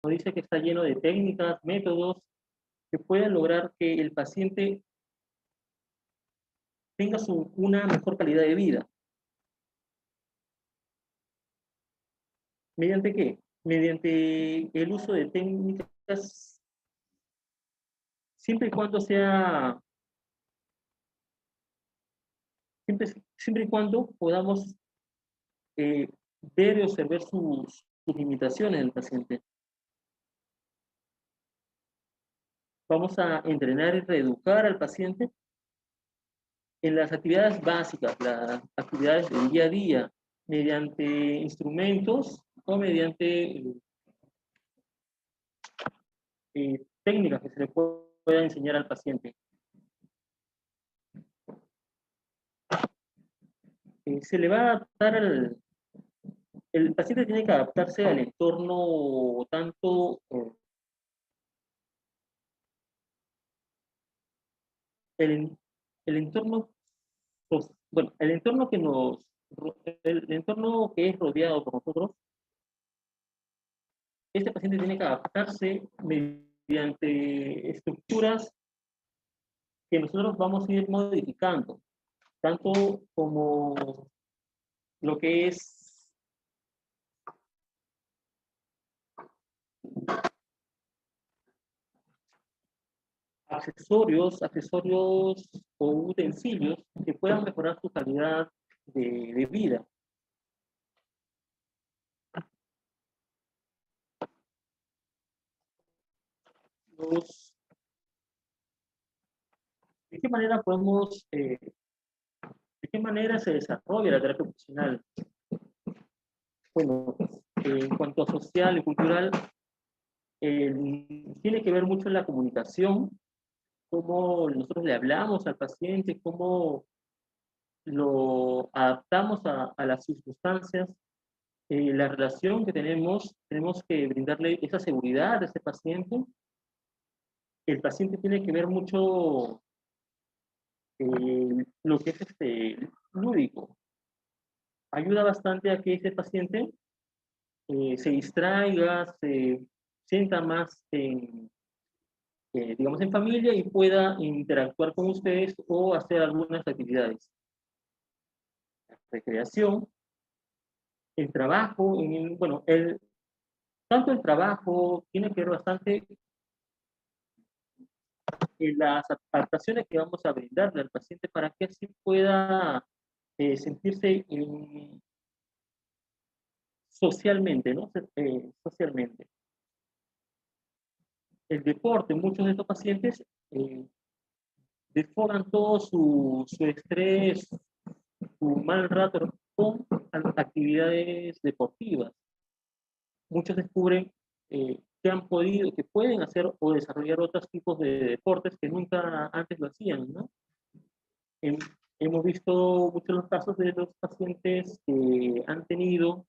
nos dice que está lleno de técnicas, métodos que puedan lograr que el paciente tenga una mejor calidad de vida. ¿Mediante qué? Mediante el uso de técnicas, siempre y cuando sea, siempre y cuando podamos eh, ver y observar sus limitaciones del paciente. Vamos a entrenar y reeducar al paciente en las actividades básicas, las actividades del día a día, mediante instrumentos o mediante técnicas que se le pueda enseñar al paciente. Se le va a adaptar el paciente tiene que adaptarse al entorno tanto el, el entorno, bueno, el entorno el entorno que es rodeado por nosotros. Este paciente tiene que adaptarse mediante estructuras que nosotros vamos a ir modificando, tanto como lo que es accesorios o utensilios que puedan mejorar su calidad de vida. ¿De qué manera podemos, de qué manera se desarrolla la terapia ocupacional? Bueno, en cuanto a social y cultural, tiene que ver mucho en la comunicación, cómo nosotros le hablamos al paciente, cómo lo adaptamos a las circunstancias, la relación que tenemos que brindarle esa seguridad a ese paciente. El paciente tiene que ver mucho lo que es lúdico. Ayuda bastante a que ese paciente se distraiga, se sienta más digamos, en familia y pueda interactuar con ustedes o hacer algunas actividades. Recreación, el trabajo, bueno, tanto el trabajo tiene que ver bastante en las adaptaciones que vamos a brindarle al paciente para que así pueda sentirse socialmente, ¿no? Socialmente. El deporte, muchos de estos pacientes desfogan todo su estrés, su mal rato con actividades deportivas. Muchos descubren que pueden hacer o desarrollar otros tipos de deportes que nunca antes lo hacían, ¿no? Hemos visto muchos los casos de los pacientes que han tenido,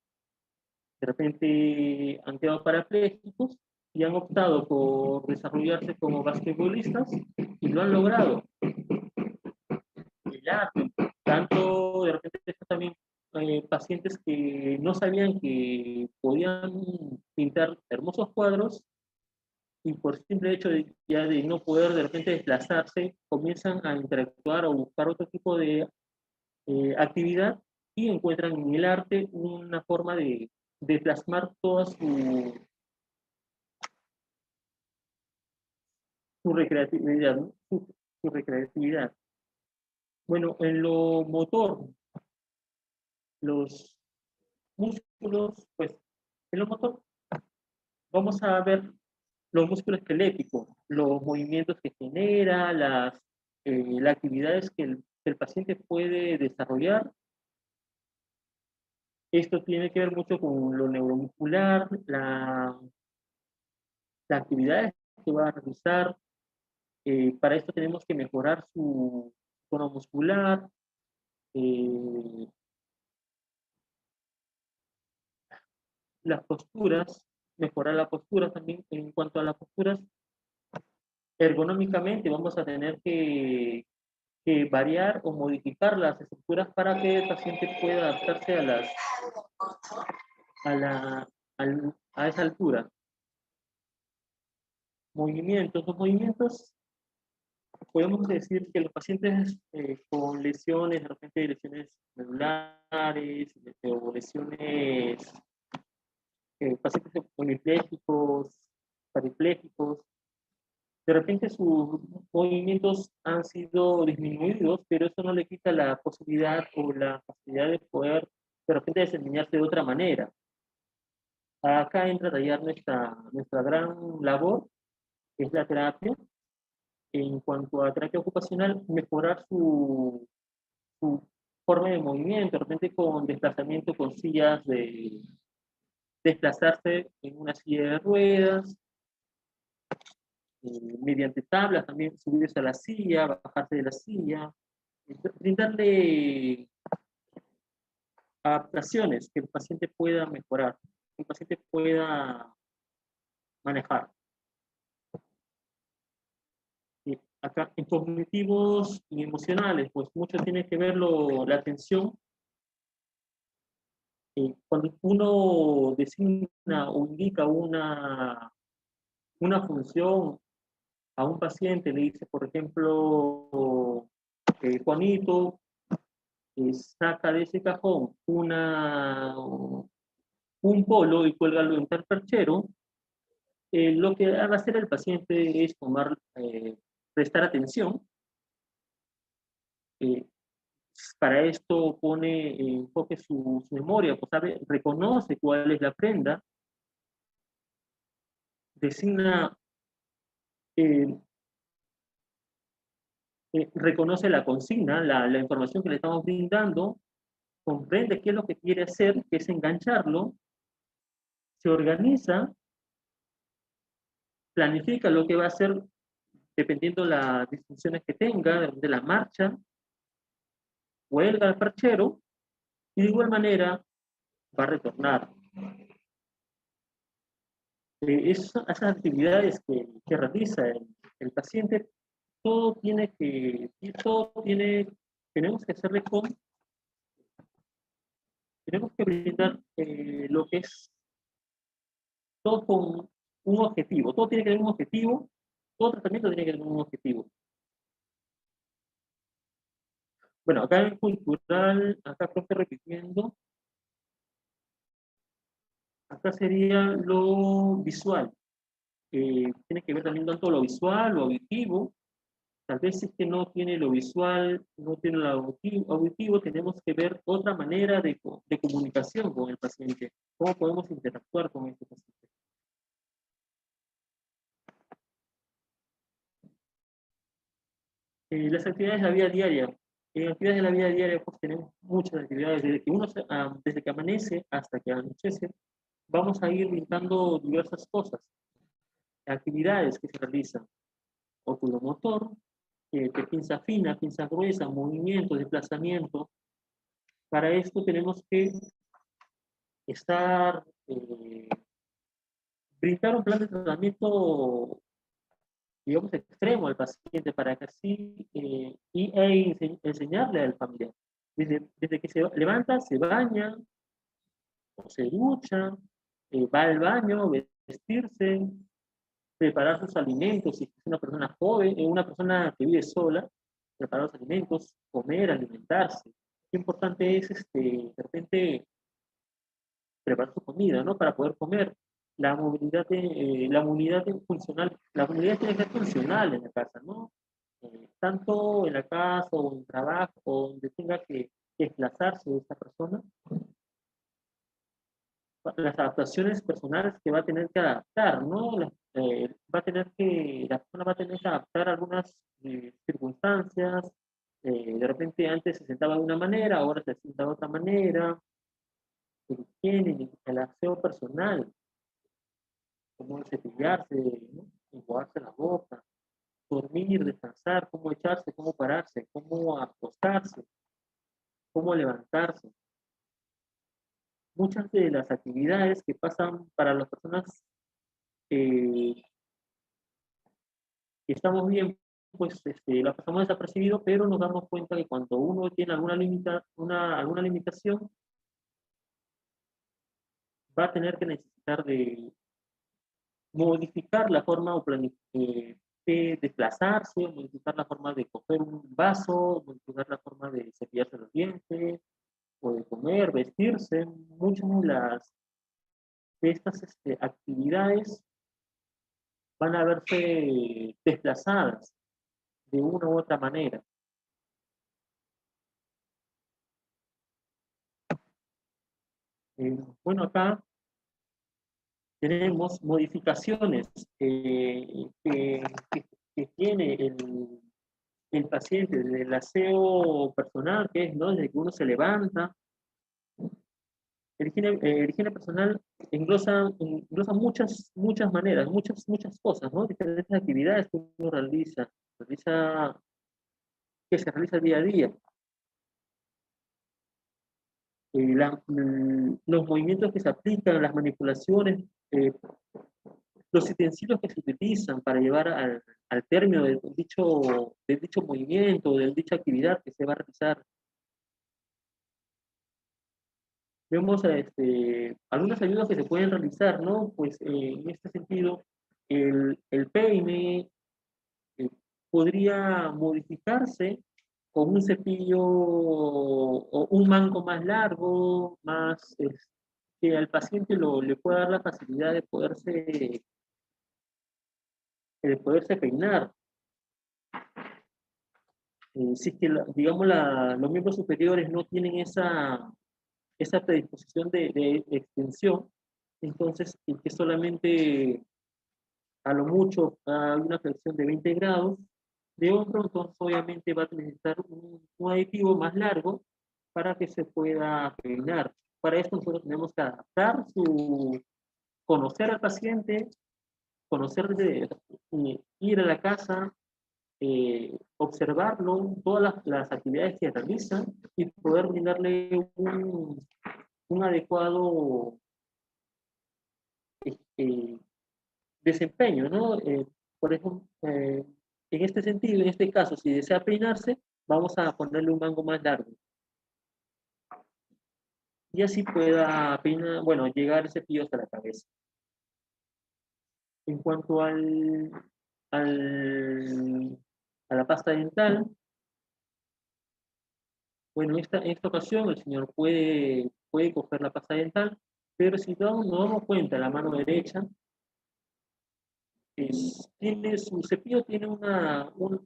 de repente han quedado parapléjicos y han optado por desarrollarse como basquetbolistas y lo han logrado. El arte, tanto de repente también pacientes que no sabían que podían pintar hermosos cuadros y por simple hecho ya de no poder de repente desplazarse, comienzan a interactuar o buscar otro tipo de actividad y encuentran en el arte una forma de plasmar toda su recreatividad, ¿no? Su recreatividad. Bueno, en lo motor, los músculos, pues en lo motor vamos a ver los músculos esqueléticos, los movimientos que genera, las actividades que el paciente puede desarrollar. Esto tiene que ver mucho con lo neuromuscular, las actividades que va a realizar. Para esto tenemos que mejorar su tono muscular, eh, las posturas, mejorar la postura también. En cuanto a las posturas, ergonómicamente vamos a tener que variar o modificar las estructuras para que el paciente pueda adaptarse a esa altura. movimientos. Los movimientos, podemos decir que los pacientes con lesiones, de repente lesiones medulares, o lesiones, pacientes hemipléjicos, parapléjicos, de repente sus movimientos han sido disminuidos, pero eso no le quita la posibilidad o la facilidad de poder de repente desempeñarse de otra manera. Acá entra a tallar nuestra gran labor, que es la terapia. En cuanto a terapia ocupacional, mejorar su forma de movimiento, de repente con desplazamiento con sillas, de desplazarse en una silla de ruedas, mediante tablas también subirse a la silla, bajarse de la silla, brindarle adaptaciones que el paciente pueda mejorar, que el paciente pueda manejar. Acá en cognitivos y emocionales, pues mucho tiene que ver la atención. Cuando uno designa o indica una función a un paciente, le dice, por ejemplo, Juanito, saca de ese cajón un polo y cuélgalo en tal perchero, lo que va a hacer el paciente es prestar atención. Para esto pone en enfoque su memoria, pues sabe, reconoce cuál es la prenda, designa, eh, reconoce la consigna, la información que le estamos brindando, comprende qué es lo que quiere hacer, que es engancharlo, se organiza, planifica lo que va a hacer dependiendo las disfunciones que tenga, de la marcha, huelga al perchero, y de igual manera va a retornar. Esas actividades que realiza el paciente, tenemos que hacerle tenemos que brindar lo que es todo con un objetivo, todo tiene que tener un objetivo, todo tratamiento tiene que tener un objetivo. Bueno, acá en cultural, acá creo que repitiendo, acá sería lo visual. Tiene que ver también tanto lo visual, lo auditivo. Tal vez si es que no tiene lo visual, no tiene lo auditivo, tenemos que ver otra manera de comunicación con el paciente. ¿Cómo podemos interactuar con este paciente? Las actividades de la vida diaria. En actividades de la vida diaria, pues tenemos muchas actividades. Desde que amanece hasta que anochece, vamos a ir brincando diversas cosas. Actividades que se realizan. Oculomotor, de pinza fina, pinza gruesa, movimiento, desplazamiento. Para esto tenemos que estar, brindar un plan de tratamiento, digamos, extremo al paciente para que así, enseñarle al familiar. Desde que se levanta, se baña, o se ducha, va al baño, vestirse, preparar sus alimentos, si es una persona joven, una persona que vive sola, preparar los alimentos, comer, alimentarse. Qué importante es, de repente, preparar su comida, ¿no? Para poder comer. La movilidad tiene que ser funcional en la casa, ¿no? Tanto en la casa o en el trabajo, o donde tenga que desplazarse esta persona, las adaptaciones personales que va a tener que adaptar, ¿no? La persona va a tener que adaptar algunas circunstancias. De repente antes se sentaba de una manera, ahora se sienta de otra manera. El higiene, el aseo personal, cómo cepillarse, ¿no? Enjuagarse la boca, dormir, descansar, cómo echarse, cómo pararse, cómo acostarse, cómo levantarse. Muchas de las actividades que pasan para las personas que estamos bien, pues la pasamos desapercibido, pero nos damos cuenta que cuando uno tiene alguna limitación, va a tener que necesitar modificar la forma de desplazarse, modificar la forma de coger un vaso, modificar la forma de cepillarse los dientes, o de comer, vestirse. Muchas de estas actividades van a verse desplazadas de una u otra manera. Bueno, acá tenemos modificaciones que tiene el paciente desde el aseo personal, que es, ¿no?, desde que uno se levanta. El higiene personal englosa muchas maneras, muchas cosas, ¿no? Diferentes actividades que uno que se realiza día a día. Los movimientos que se aplican, las manipulaciones, los utensilios que se utilizan para llevar al término de dicho movimiento, de dicha actividad que se va a realizar. Vemos algunas ayudas que se pueden realizar, ¿no? Pues en este sentido, el peine podría modificarse con un cepillo o un mango más largo, que al paciente le pueda dar la facilidad de poderse peinar. Si es que, digamos, los miembros superiores no tienen esa predisposición de extensión, entonces, que solamente a lo mucho hay una flexión de 20 grados de hombro, entonces obviamente va a necesitar un aditivo más largo para que se pueda peinar. Para esto nosotros tenemos que conocer al paciente, ir a la casa, observarlo, todas las actividades que realiza y poder brindarle un adecuado eh, desempeño, ¿no? Por ejemplo, en este sentido, en este caso, si desea peinarse, vamos a ponerle un mango más largo. Y así pueda peinar, bueno, llegar el cepillo hasta la cabeza. En cuanto a la pasta dental, bueno, en esta ocasión el señor puede coger la pasta dental, pero si nos damos cuenta, la mano derecha, su cepillo tiene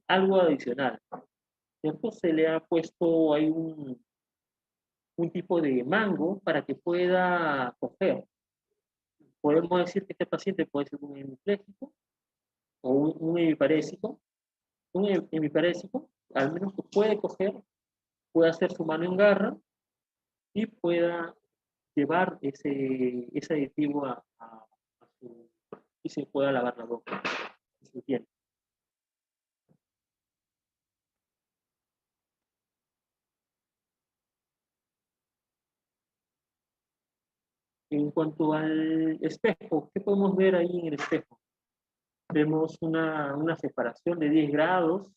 algo adicional, ¿cierto? Se le ha puesto ahí un tipo de mango para que pueda coger. Podemos decir que este paciente puede ser un hemipléjico o un hemiparésico. Un hemiparésico, al menos que puede coger, puede hacer su mano en garra y pueda llevar ese aditivo y se pueda lavar la boca. Bien. En cuanto al espejo, ¿qué podemos ver ahí en el espejo? Vemos una separación de 10 grados,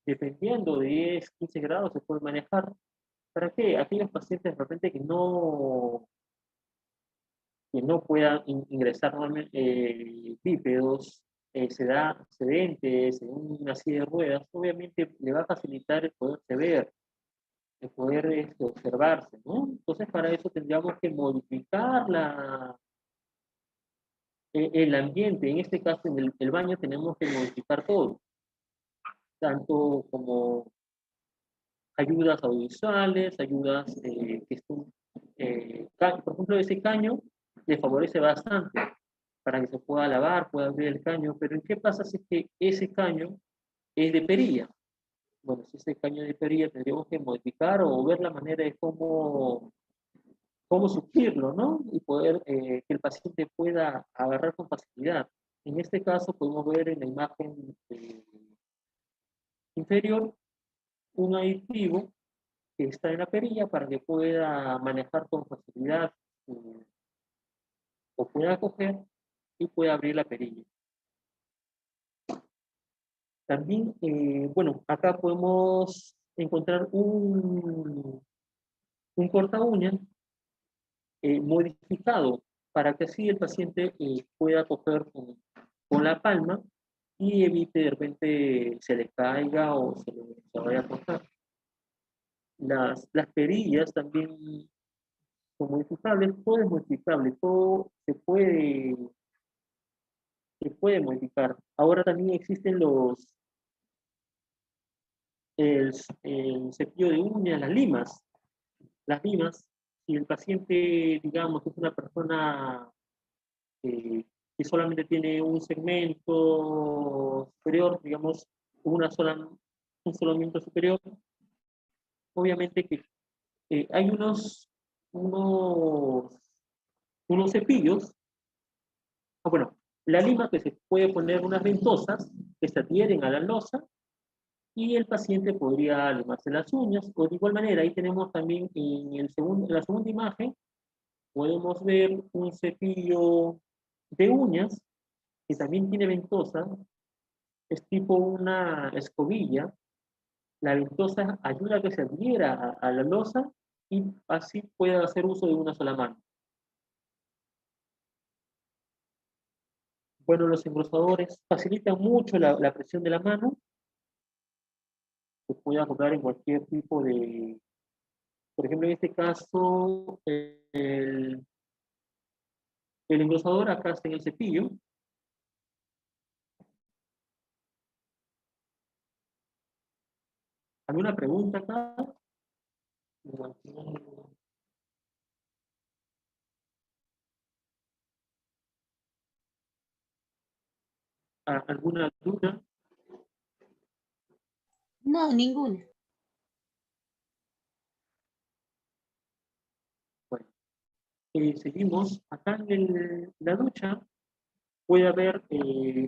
dependiendo de 10, 15 grados se puede manejar. ¿Para qué? Aquellos pacientes de repente que no puedan ingresar normalmente bípedos, sedentes, en una silla de ruedas, obviamente le va a facilitar el poderse ver, el poder observarse, ¿no? Entonces, para eso tendríamos que modificar el ambiente. En este caso, en el baño, tenemos que modificar todo, tanto como ayudas audiovisuales, ayudas que estén, por ejemplo, ese caño le favorece bastante para que se pueda lavar, pueda abrir el caño, pero ¿en qué pasa si es que ese caño es de perilla? Bueno, si ese caño es de perilla tendríamos que modificar o ver la manera de cómo suplirlo, ¿no? Y poder que el paciente pueda agarrar con facilidad. En este caso podemos ver en la imagen inferior un aditivo que está en la perilla para que pueda manejar con facilidad o pueda coger y pueda abrir la perilla. También, bueno, acá podemos encontrar un corta uña modificado. para que así el paciente pueda coger con la palma y evite de repente se le caiga o se vaya a cortar. Las perillas también son modificables, todo es modificable, todo se puede modificar. Ahora también existen el cepillo de uñas, las limas. Las limas, si el paciente, digamos, es una persona eh, que solamente tiene un segmento superior, digamos, un solo miembro superior, obviamente que hay unos, unos cepillos, bueno, la lima que se puede poner unas ventosas que se adhieren a la losa y el paciente podría limarse las uñas, o de igual manera, ahí tenemos también en la segunda imagen, podemos ver un cepillo de uñas que también tiene ventosa, es tipo una escobilla. La ventosa ayuda a que se adhiera a la losa y así pueda hacer uso de una sola mano. Bueno, los engrosadores facilitan mucho la presión de la mano, se puede acoplar en cualquier tipo de, por ejemplo, en este caso, el engrosador acá está en el cepillo. ¿Alguna pregunta acá? ¿Alguna duda? No, ninguna. Bueno, seguimos. Acá en la ducha puede haber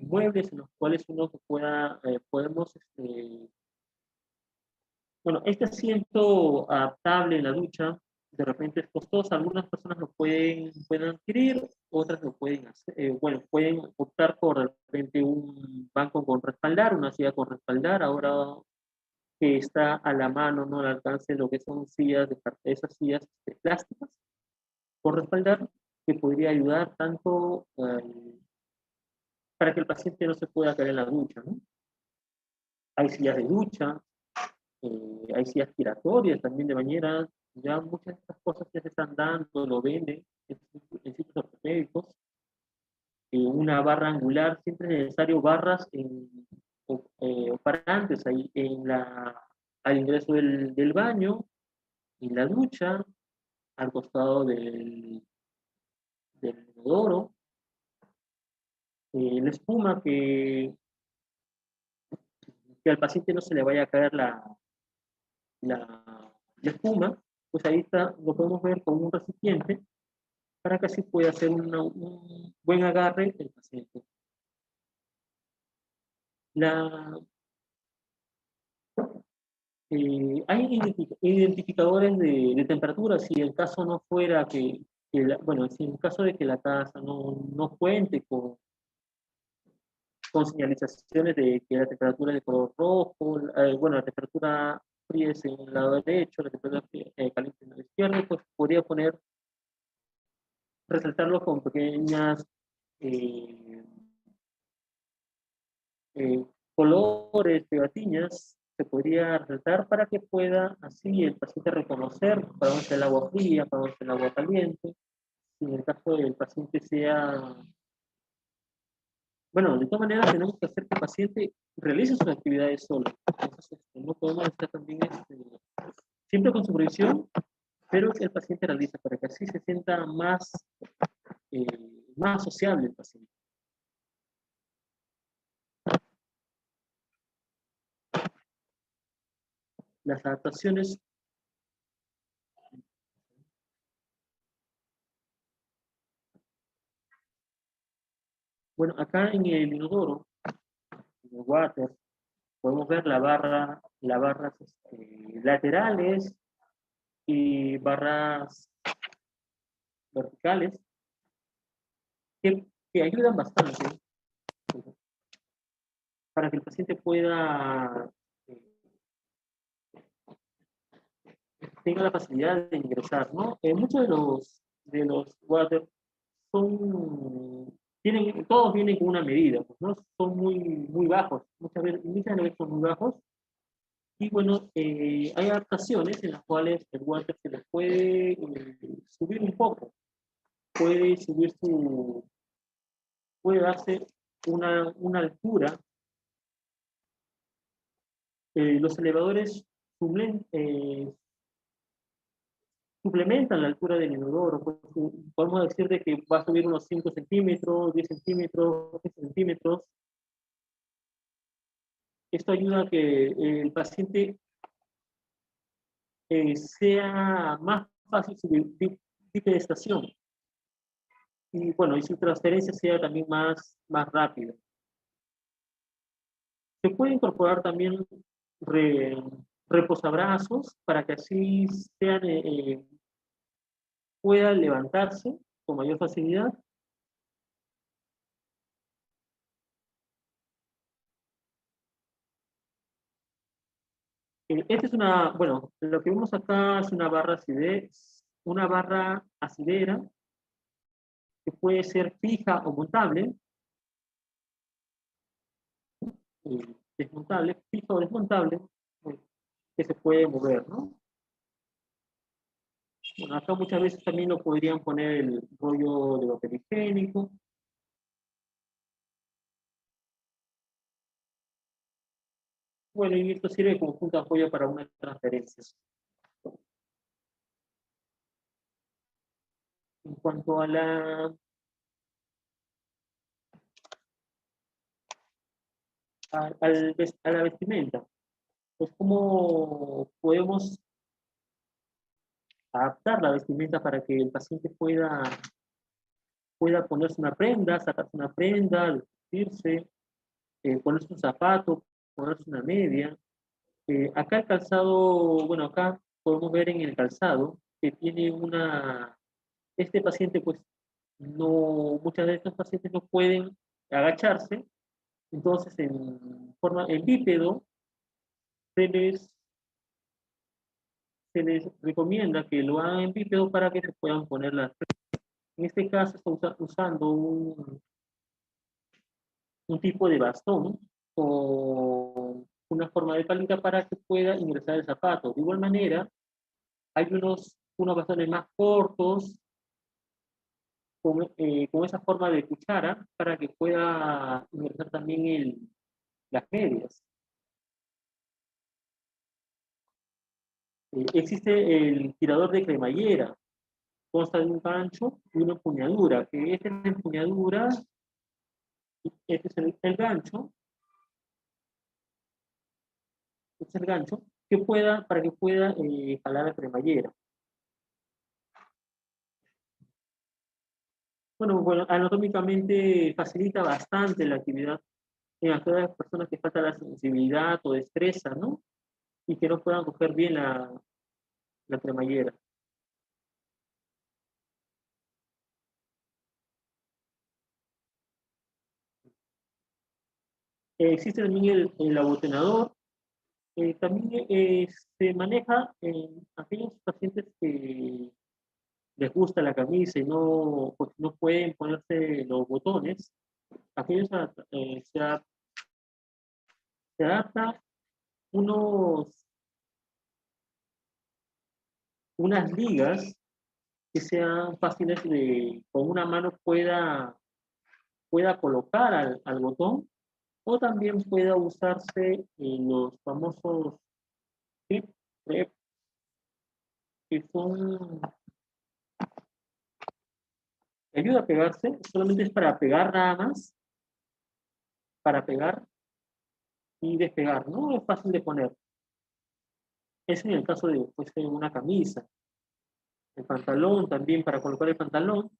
muebles en los cuales uno podemos, bueno, este asiento adaptable en la ducha, de repente es costoso, algunas personas lo pueden adquirir, otras lo pueden hacer, bueno, pueden optar por de repente un banco con respaldar, una silla con respaldar, ahora que está a la mano, no al alcance lo que son sillas esas sillas plásticas con respaldar, que podría ayudar tanto para que el paciente no se pueda caer en la ducha, ¿no? Hay sillas de ducha, hay sillas giratorias también de bañera, ya muchas de estas cosas ya se están dando, lo venden en sitios ortopédicos. Una barra angular, siempre es necesario barras o parantes ahí al ingreso del baño, en la ducha, al costado del inodoro. La espuma que al paciente no se le vaya a caer la, la espuma, pues ahí está, lo podemos ver con un recipiente para que así pueda hacer un buen agarre el paciente. La, hay identificadores de temperatura, si el caso no fuera bueno, si en caso de que la casa no cuente con señalizaciones de que la temperatura es de color rojo, bueno, la temperatura fría es en el lado derecho, la temperatura caliente en el izquierdo, pues podría resaltarlo con pequeñas eh, eh, colores, pegatinas, se podría resaltar para que pueda así el paciente reconocer para dónde está el agua fría, para dónde está el agua caliente. Si en el caso del paciente sea, bueno, de todas maneras tenemos que hacer que el paciente realice sus actividades solo. Entonces, no podemos estar también siempre con supervisión, pero que el paciente realice para que así se sienta eh, más sociable el paciente. Las adaptaciones, bueno, acá en el inodoro, en el water, podemos ver las barras laterales y barras verticales que ayudan bastante para que el paciente pueda tenga la facilidad de ingresar, ¿no? Muchos de los water todos vienen con una medida, pues, ¿no? Son muy bajos, muchas veces son muy bajos. Y bueno, hay adaptaciones en las cuales el water se les puede subir un poco, puede subir puede darse una altura. Los elevadores suplementan la altura del inodoro, pues, podemos decir de que va a subir unos 5 centímetros, 10 centímetros, 15 centímetros. Esto ayuda a que el paciente sea más fácil su bipedestación y bueno, y su transferencia sea también más rápida. Se puede incorporar también re, reposabrazos para que así pueda levantarse con mayor facilidad. Esta es bueno, lo que vemos acá es una barra asidera que puede ser fija o montable, desmontable, fija o desmontable, eh, que se puede mover, ¿no? Bueno, acá muchas veces también lo podrían poner el rollo de papel higiénico. Bueno, y esto sirve como punto de apoyo para una transferencia. En cuanto a a la vestimenta, pues cómo podemos adaptar la vestimenta para que el paciente pueda ponerse una prenda, sacarse una prenda, vestirse, ponerse un zapato, ponerse una media. Acá el calzado, bueno, acá podemos ver en el calzado que tiene este paciente pues no, muchas de estos pacientes no pueden agacharse, entonces en bípedo se les, se les recomienda que lo hagan en bípedo para que se puedan poner las. En este caso está usando un tipo de bastón con una forma de palita para que pueda ingresar el zapato. De igual manera, hay unos bastones más cortos con esa forma de cuchara para que pueda ingresar también las medias. Existe el tirador de cremallera, consta de un gancho y una empuñadura, que esta es la empuñadura, este es el gancho, este es el gancho, para que pueda jalar la cremallera. Bueno, anatómicamente facilita bastante la actividad en aquellas personas que falta la sensibilidad o destreza, ¿no? Y que no puedan coger bien la cremallera. Existe también el abotonador. También se maneja en aquellos pacientes que les gusta la camisa y pues, no pueden ponerse los botones. Aquellos se adapta unas ligas que sean fáciles con una mano pueda colocar al botón, o también pueda usarse los famosos clip rep, que ayuda a pegarse, solamente es para pegar nada más, para pegar y despegar, no es fácil de poner. Es en el caso de pues, una camisa. El pantalón también, para colocar el pantalón,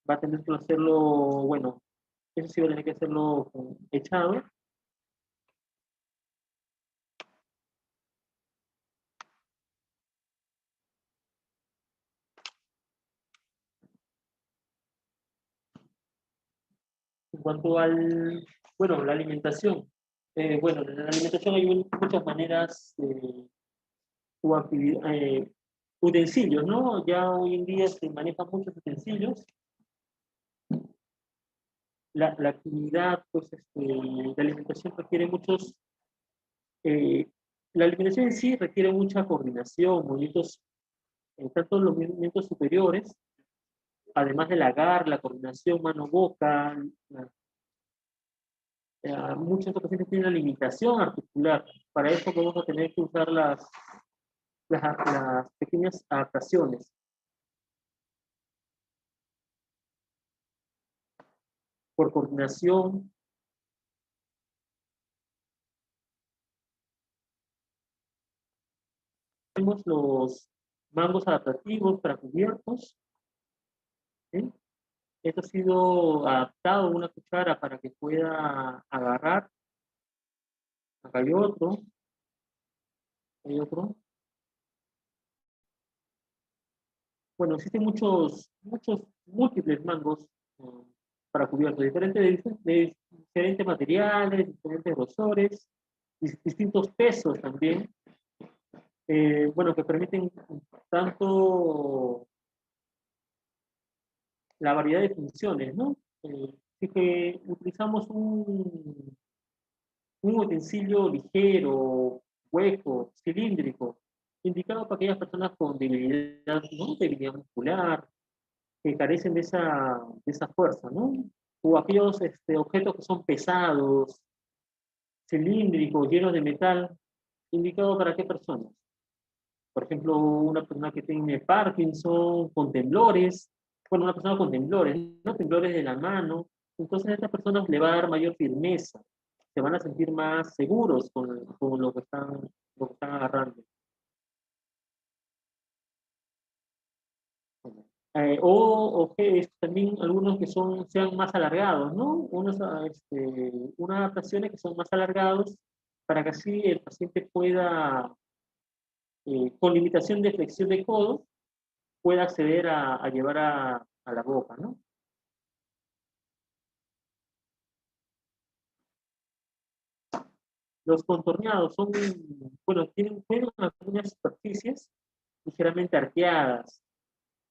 va a tener que hacerlo, bueno, eso sí va a tener que hacerlo echado. En cuanto bueno, la alimentación. Bueno, en la alimentación hay muchas maneras utensilios, ¿no? Ya hoy en día se manejan muchos utensilios la actividad, pues, la alimentación requiere muchos, eh, la alimentación en sí requiere mucha coordinación, movimientos, tanto los movimientos superiores, además del agarre, la coordinación mano-boca, muchas ocasiones tienen una limitación articular. Para eso vamos a tener que usar las pequeñas adaptaciones. Por coordinación, tenemos los mangos adaptativos para cubiertos. ¿Sí? Esto ha sido adaptado a una cuchara para que pueda agarrar. Acá hay otro. Hay otro. Bueno, existen múltiples mangos para cubiertos, de diferentes materiales, diferentes grosores, distintos pesos también. Bueno, que permiten tanto la variedad de funciones, ¿no? Así que utilizamos un utensilio ligero, hueco, cilíndrico, indicado para aquellas personas con debilidad, ¿no? Debilidad muscular, que carecen de esa fuerza, ¿no? O aquellos objetos que son pesados, cilíndricos, llenos de metal, indicado para qué personas. Por ejemplo, una persona que tiene Parkinson, con temblores, bueno, una persona con temblores, ¿no? Temblores de la mano, entonces a estas personas le va a dar mayor firmeza, se van a sentir más seguros con lo que están agarrando. O que también algunos que sean más alargados, ¿no? Unas adaptaciones que son más alargados para que así el paciente pueda, con limitación de flexión de codo, pueda acceder a llevar a la boca, ¿no? Los contorneados bueno, tienen unas superficies ligeramente arqueadas,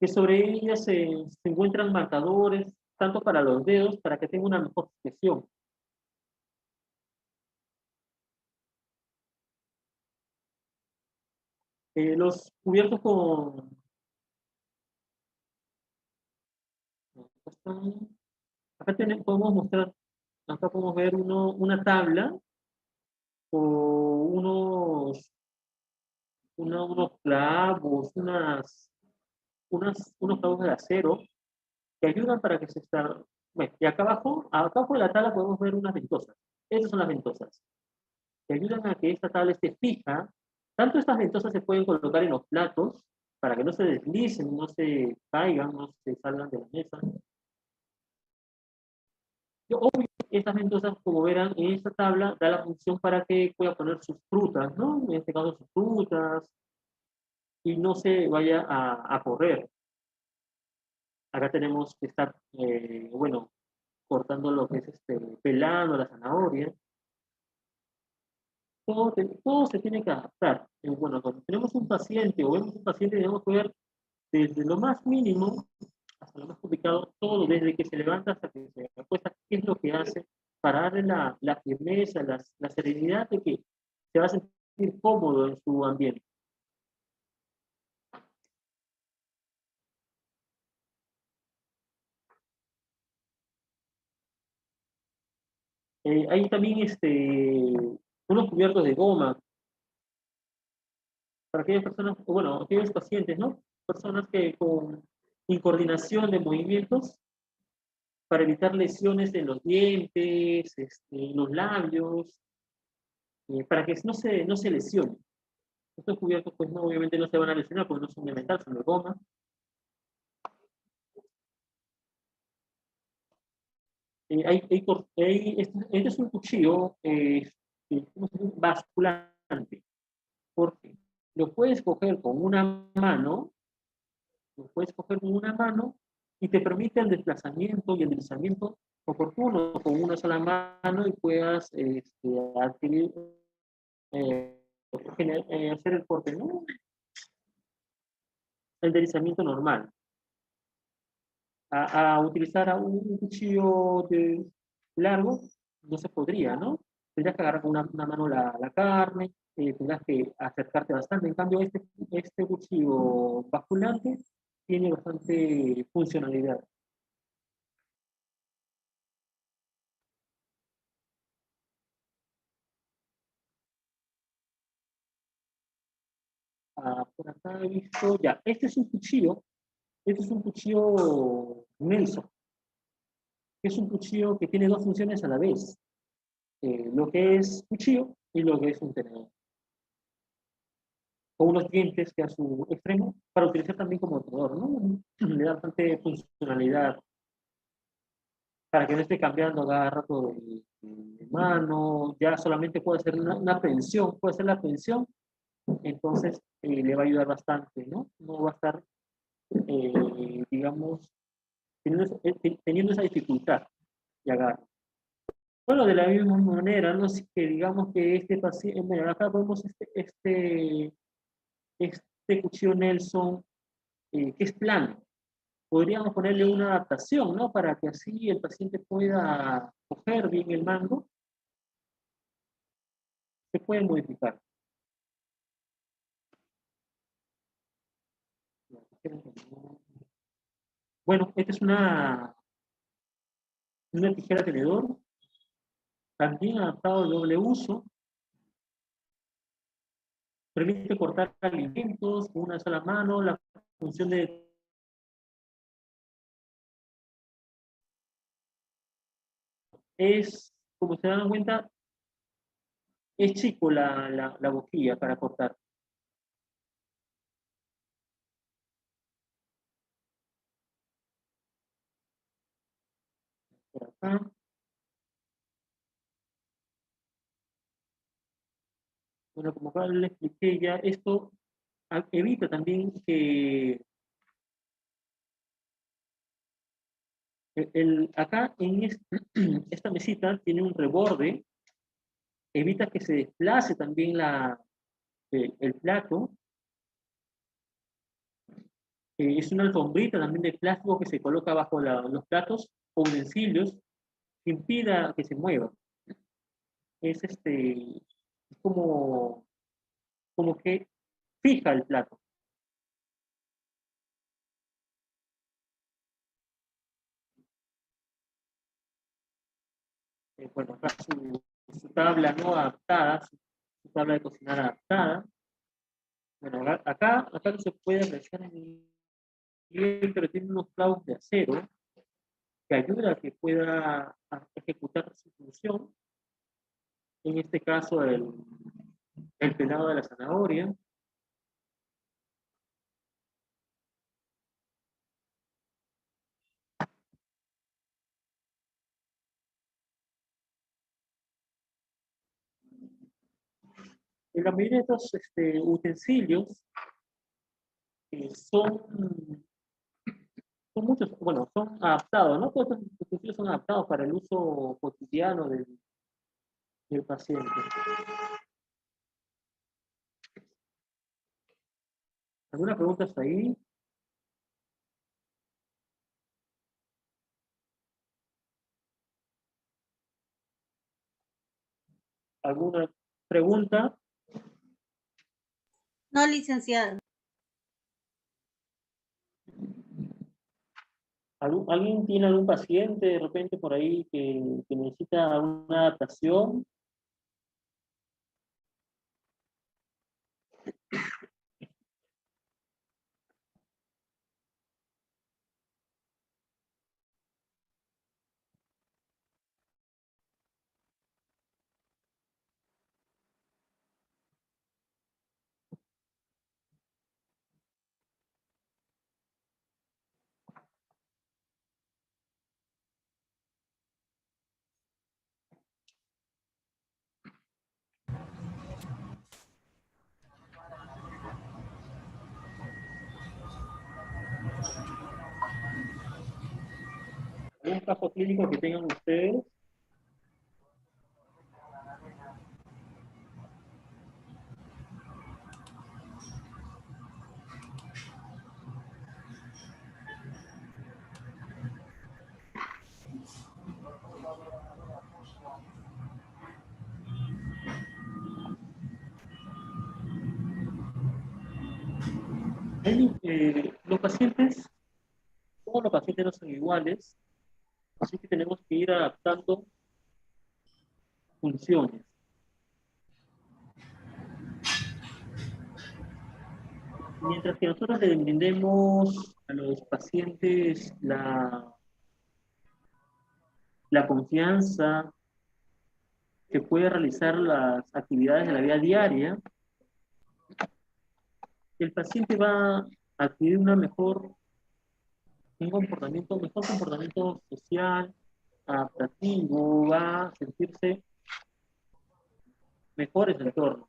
que sobre ellas se encuentran marcadores, tanto para los dedos, para que tenga una mejor flexión. Los cubiertos podemos mostrar, acá podemos ver una tabla o unos clavos, unos clavos de acero que ayudan para que se está. Bueno, y acá abajo de la tabla podemos ver unas ventosas. Esas son las ventosas, que ayudan a que esta tabla esté fija. Tanto estas ventosas se pueden colocar en los platos para que no se deslicen, no se caigan, no se salgan de la mesa. Obvio, estas ventosas, como verán, en esta tabla da la función para que pueda poner sus frutas, ¿no? En este caso sus frutas, y no se vaya a correr. Acá tenemos que estar, bueno, cortando lo que es pelando la zanahoria. Todo se tiene que adaptar. Bueno, cuando tenemos un paciente o vemos un paciente, debemos ver desde lo más mínimo hasta lo más complicado, todo, desde que se levanta hasta que se acuesta, qué es lo que hace para darle la firmeza, la serenidad de que se va a sentir cómodo en su ambiente. Hay también unos cubiertos de goma para aquellas personas, bueno, aquellos pacientes, ¿no? Personas que con incoordinación de movimientos para evitar lesiones en los dientes, en los labios, para que no se lesione. Estos cubiertos, pues no, obviamente no se van a lesionar porque no son de metal, son de goma. Este es un cuchillo basculante, porque lo puedes coger con una mano, lo puedes coger con una mano y te permite el desplazamiento y el deslizamiento oportuno con una sola mano y puedas adquirir, eh, hacer el corte, ¿no? El deslizamiento normal. a utilizar a un cuchillo largo, no se podría, ¿no? Tendrías que agarrar con una mano la carne, tendrás que acercarte bastante. En cambio, este cuchillo basculante tiene bastante funcionalidad. Ah, por acá he visto, ya, este es un cuchillo Nelson, que es un cuchillo que tiene dos funciones a la vez, lo que es cuchillo y lo que es un tenedor, con unos dientes que a su extremo, para utilizar también como tenedor, ¿no? Le da bastante funcionalidad para que no esté cambiando cada rato de mano, ya solamente puede hacer una pensión, puede ser la pensión, entonces le va a ayudar bastante, ¿no? No va a estar, digamos, teniendo esa dificultad de agarrar. Bueno, de la misma manera, ¿no? Si que digamos que este paciente, bueno, acá vemos este cuchillo Nelson, que es plano. Podríamos ponerle una adaptación, ¿no? Para que así el paciente pueda coger bien el mango, se puede modificar. Bueno, esta es una tijera tenedor, también adaptado de doble uso, permite cortar alimentos con una sola mano, la función de es, como se dan cuenta, es chico la boquilla para cortar. Por acá. Bueno, como acá le expliqué ya, esto evita también que acá en esta mesita tiene un reborde, evita que se desplace también el plato. Es una alfombrita también de plástico que se coloca bajo los platos o utensilios que impida que se mueva. Es como que fija el plato. Bueno, acá su tabla no adaptada, su tabla de cocinar adaptada. Bueno, acá no se puede apreciar en el pero tiene unos clavos de acero que ayuda a que pueda ejecutar su función. En este caso, el pelado de la zanahoria. En la mayoría de estos utensilios son muchos, bueno, son adaptados, ¿no? Todos estos utensilios son adaptados para el uso cotidiano del paciente. ¿Alguna pregunta hasta ahí? ¿Alguna pregunta? No, licenciado. ¿Alguien tiene algún paciente de repente por ahí que necesita una adaptación? ¿Algún caso clínico que tengan ustedes? Los pacientes, todos los pacientes no son iguales, así que tenemos que ir adaptando funciones. Mientras que nosotros le brindemos a los pacientes la confianza que puede realizar las actividades de la vida diaria, el paciente va a adquirir mejor comportamiento social, adaptativo, va a sentirse mejor en el entorno.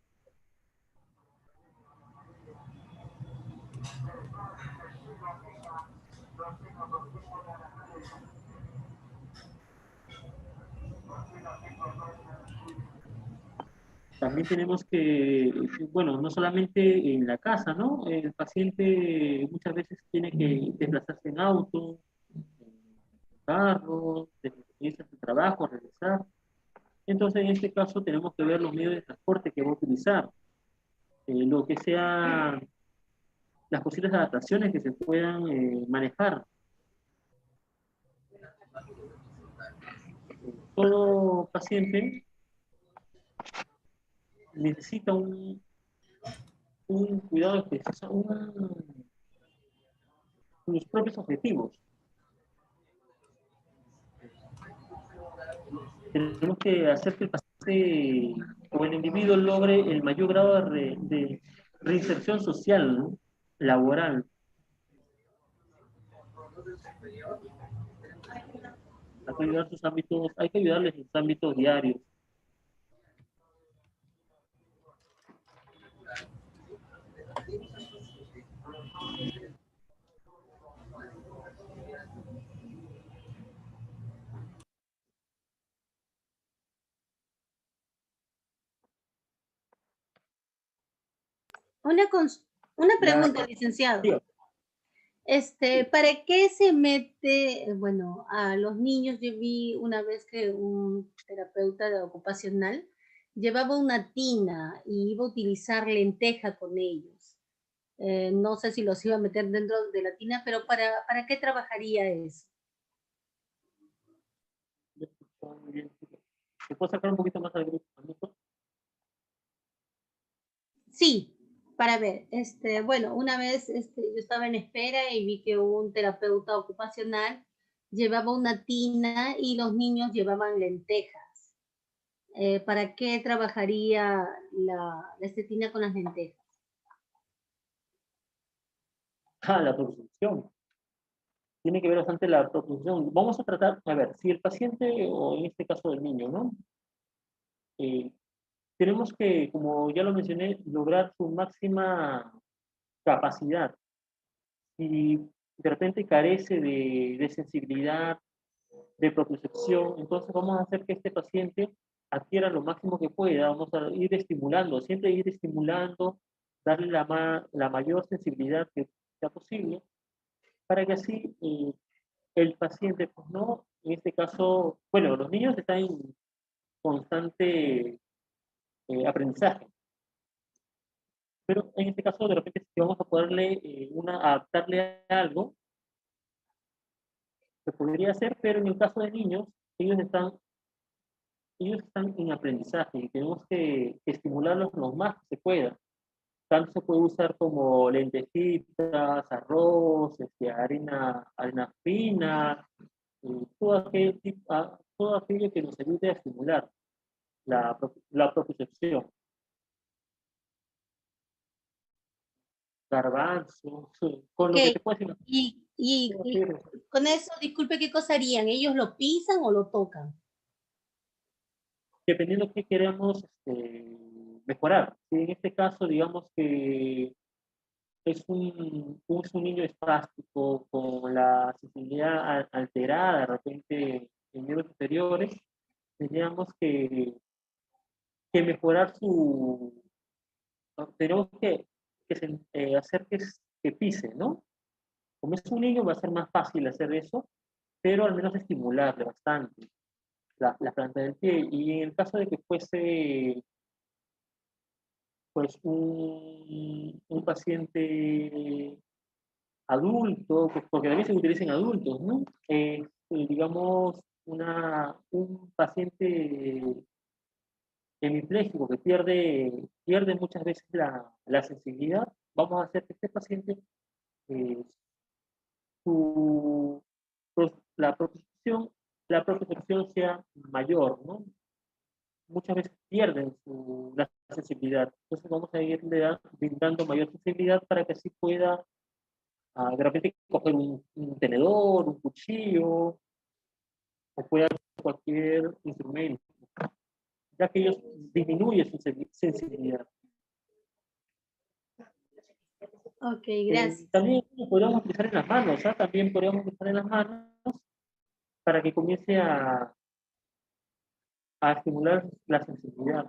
También tenemos que, bueno, no solamente en la casa, ¿no? El paciente muchas veces tiene que desplazarse en auto, en carro, irse a su trabajo, regresar. Entonces, en este caso, tenemos que ver los medios de transporte que va a utilizar, lo que sean las posibles adaptaciones que se puedan manejar. Todo paciente necesita un cuidado especial, sus propios objetivos. Tenemos que hacer que el paciente o el individuo logre el mayor grado de reinserción social, ¿no? Laboral. Hay que ayudarles en sus ámbitos diarios. Una, una La, pregunta, licenciado. ¿Para qué se mete, bueno, a los niños? Yo vi una vez que un terapeuta ocupacional llevaba una tina y iba a utilizar lenteja con ellos. No sé si los iba a meter dentro de la tina, pero ¿para qué trabajaría eso? ¿Se puede sacar un poquito más al grupo? Sí, para ver, bueno, una vez yo estaba en espera y vi que un terapeuta ocupacional llevaba una tina y los niños llevaban lentejas. ¿Para qué trabajaría la tina con las lentejas? La propulsión. Tiene que ver bastante la propulsión. Vamos a tratar, a ver, si el paciente, o en este caso el niño, ¿no? Eh, tenemos que, como ya lo mencioné, lograr su máxima capacidad. Si de repente carece de sensibilidad, de propiocepción, entonces vamos a hacer que este paciente adquiera lo máximo que pueda, vamos a ir estimulando, siempre ir estimulando, darle la mayor sensibilidad que sea posible, para que así el paciente, pues no, en este caso, bueno, los niños están en constante aprendizaje, pero en este caso de repente si vamos a poderle adaptarle algo, se podría hacer, pero en el caso de niños, ellos están en aprendizaje y tenemos que estimularlos lo más que se pueda. Tanto se puede usar como lentejitas, arroz, arena fina, todo aquello que nos ayude a estimular la propiocepción. Garbanzos, con Ok, lo que te puedes imaginar. y con eso, disculpe, ¿qué cosa harían? ¿Ellos lo pisan o lo tocan? Dependiendo de qué queremos mejorar. Si en este caso, digamos que es un niño espástico con la sensibilidad alterada, de repente en niveles superiores, tendríamos que mejorar tenemos hacer que pise, ¿no? Como es un niño va a ser más fácil hacer eso, pero al menos estimularle bastante la planta del pie. Y en el caso de que fuese pues un paciente adulto, pues, porque también se utiliza en adultos, ¿no? Digamos, un paciente hemipléjico que pierde muchas veces la sensibilidad, vamos a hacer que este paciente, eh, su, la propiocepción, la propiocepción sea mayor, ¿no? Muchas veces pierden la sensibilidad. Entonces vamos a irle brindando mayor sensibilidad para que así pueda de repente coger un tenedor, un cuchillo, o pueda cualquier instrumento, ya que ellos disminuyen su sensibilidad. Ok, gracias. También podríamos utilizar en las manos, ¿ah? También podríamos utilizar en las manos para que comience a estimular la sensibilidad.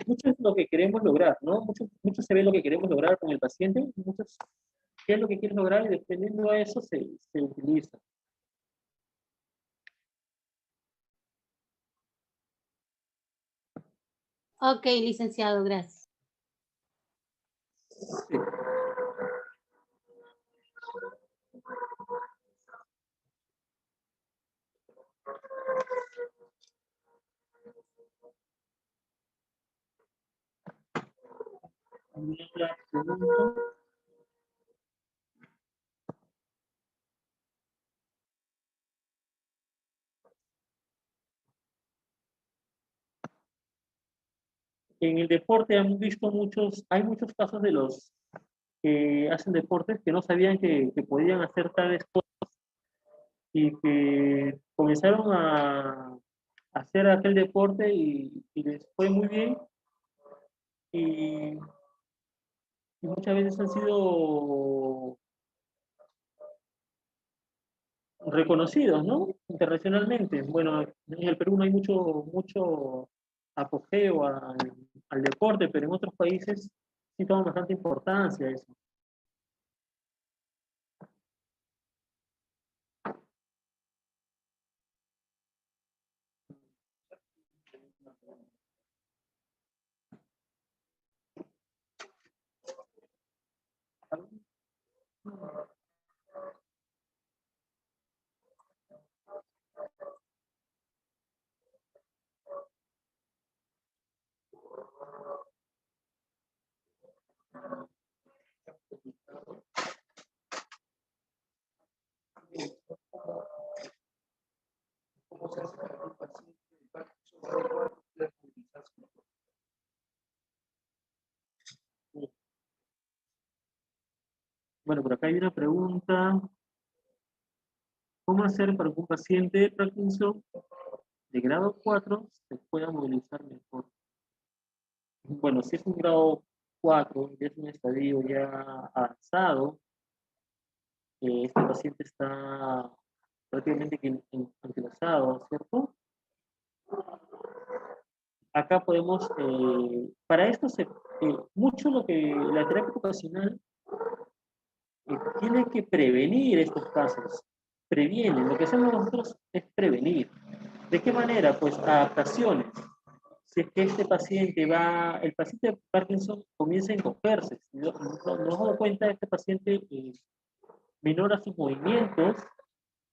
Mucho es lo que queremos lograr, ¿no? Mucho se ve lo que queremos lograr con el paciente, muchos qué es lo que quieres lograr y dependiendo de eso se utiliza. Ok, licenciado, gracias. Sí. ¿Alguna otra pregunta? En el deporte hemos visto hay muchos casos de los que hacen deportes que no sabían que podían hacer tales cosas y que comenzaron a hacer aquel deporte y les fue muy bien y, y muchas veces han sido reconocidos, ¿no? Internacionalmente. Bueno, en el Perú no hay mucho apogeo al deporte, pero en otros países sí toma bastante importancia eso. Bueno, por acá hay una pregunta. ¿Cómo hacer para que un paciente de Parkinson de grado 4 se pueda movilizar mejor? Bueno, si es un grado 4, ya es un estadio ya avanzado, este paciente está prácticamente anquilosado, ¿cierto? Acá podemos, para esto, mucho lo que la terapia ocupacional tiene que prevenir estos casos. Previene, lo que hacemos nosotros es prevenir. ¿De qué manera? Pues adaptaciones. Si es que el paciente de Parkinson comienza a encogerse, si nos damos cuenta, este paciente menora sus movimientos,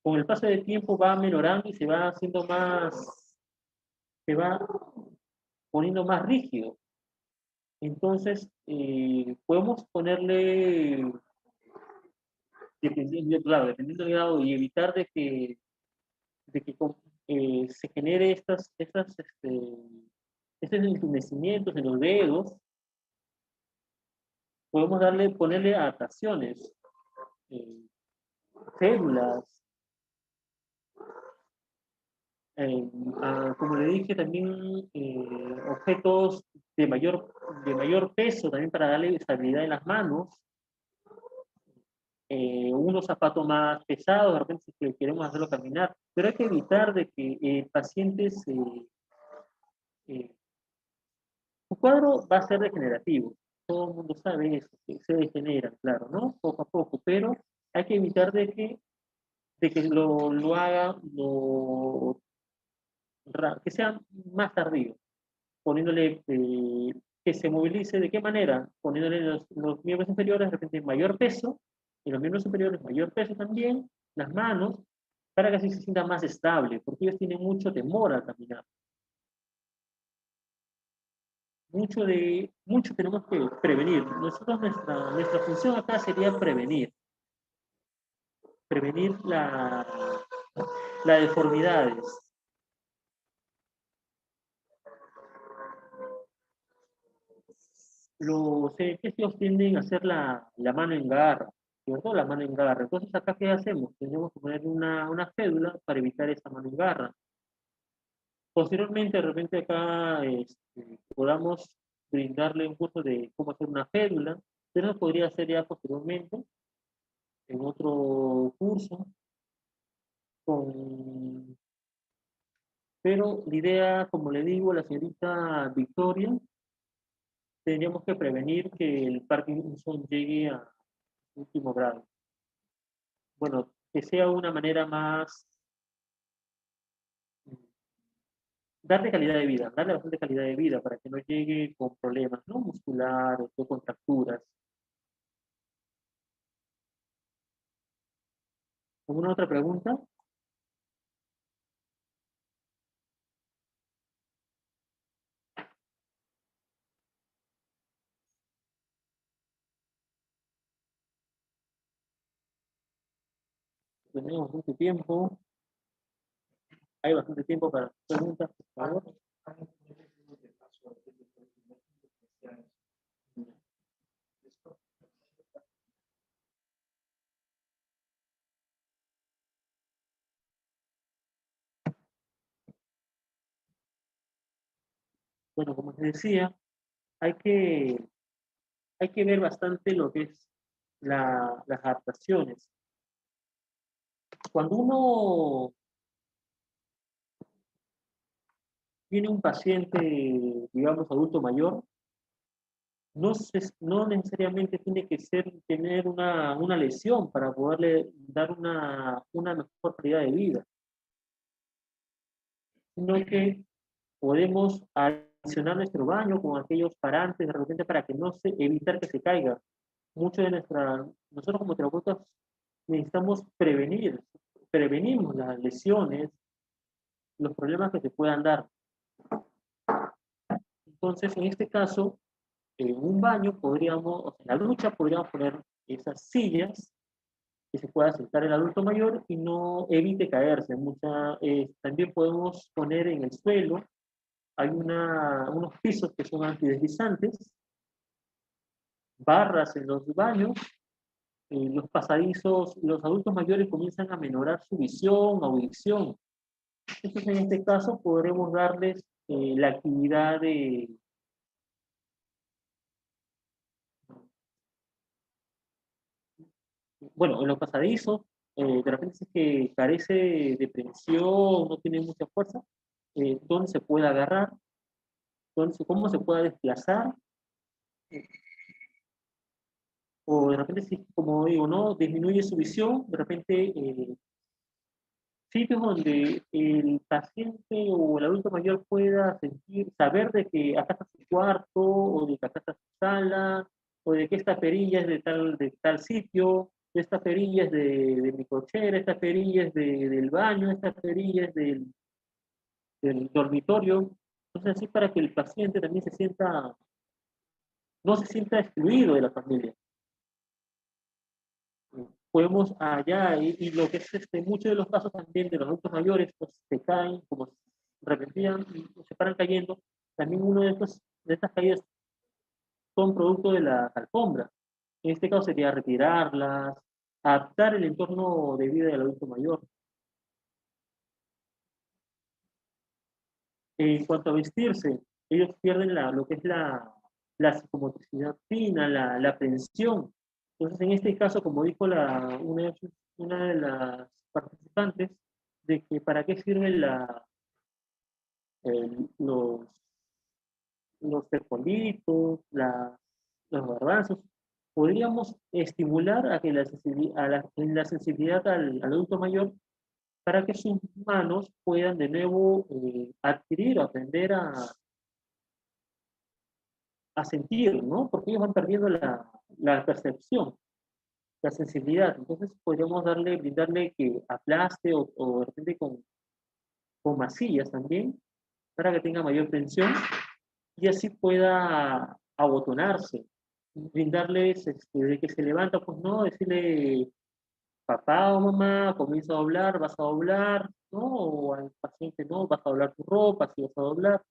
con el paso del tiempo va menorando y se va haciendo se va poniendo más rígido. Entonces, podemos ponerle, claro, dependiendo del grado, y evitar de que se genere estos entumecimientos en los dedos. Podemos ponerle adaptaciones, eh, células, eh, como le dije, también objetos de mayor peso, también para darle estabilidad en las manos, unos zapatos más pesados, de repente si queremos hacerlo caminar, pero hay que evitar de que pacientes, su cuadro va a ser degenerativo, todo el mundo sabe eso, que se degenera, claro, ¿no? Poco a poco, pero hay que evitar de que lo haga, que sea más tardío, poniéndole que se movilice, ¿de qué manera? Poniéndole en los miembros inferiores de repente mayor peso, y los miembros superiores mayor peso también, las manos, para que así se sienta más estable, porque ellos tienen mucho temor al caminar. Mucho tenemos que prevenir. Nosotros, nuestra función acá sería prevenir las deformidades. Los efesios tienden a hacer la mano en garra, ¿cierto? La mano en garra. Entonces, acá, ¿qué hacemos? Tenemos que poner una fédula para evitar esa mano en garra. Posteriormente, de repente acá podamos brindarle un curso de cómo hacer una fédula, pero eso podría hacer ya posteriormente en otro curso. Pero la idea, como le digo, la señorita Victoria, tendríamos que prevenir que el Parkinson llegue a último grado. Bueno, que sea una manera más, darle calidad de vida, darle bastante calidad de vida para que no llegue con problemas, ¿no? Musculares o contracturas. ¿Alguna otra pregunta? Tenemos bastante tiempo. Hay bastante tiempo para preguntas, por favor. Bueno, como les decía, hay que, hay que ver bastante lo que es las adaptaciones. Cuando uno tiene un paciente, digamos, adulto mayor, no necesariamente tiene que tener una lesión para poderle dar una mejor calidad de vida, sino que podemos adicionar nuestro baño con aquellos parantes de repente para que no se, evitar que se caiga. Nosotros como terapeutas necesitamos prevenimos las lesiones, los problemas que se puedan dar. Entonces, en este caso, en un baño podríamos, o sea, en la ducha podríamos poner esas sillas que se pueda sentar el adulto mayor y no evite caerse. También podemos poner en el suelo, hay unos pisos que son antideslizantes, barras en los baños, los pasadizos, los adultos mayores comienzan a menorar su visión, audición. Entonces, en este caso, podremos darles la actividad de, bueno, en los pasadizos, de repente si es que carece de presión, no tiene mucha fuerza, dónde se puede agarrar, cómo se puede desplazar, o de repente, si, como digo, ¿no? Disminuye su visión, de repente, sitios donde el paciente o el adulto mayor pueda saber de que acá está su cuarto, o de que acá está su sala, o de que esta perilla es de tal sitio, esta perilla es de mi cochera, esta perilla es del baño, esta perilla es del dormitorio. Entonces, así para que el paciente también no se sienta excluido de la familia. Podemos allá, y lo que es muchos de los casos también de los adultos mayores, pues se caen, como se repetían y se paran cayendo. También uno de estas caídas son producto de las alfombras. En este caso sería retirarlas, adaptar el entorno de vida del adulto mayor. En cuanto a vestirse, ellos pierden lo que es la psicomotricidad fina, la atención. Entonces, en este caso, como dijo una de las participantes, de que para qué sirven los, los frijolitos, los garbanzos, podríamos estimular a que en la sensibilidad al adulto mayor para que sus manos puedan de nuevo adquirir o aprender a sentir, ¿no? Porque ellos van perdiendo la percepción, la sensibilidad. Entonces podríamos brindarle que aplaste o de repente con masillas también, para que tenga mayor tensión y así pueda abotonarse. Brindarles, de que se levanta, pues no, decirle, papá o mamá, comienza a doblar, vas a doblar, ¿no? O al paciente, no, vas a doblar tu ropa, si vas a doblar.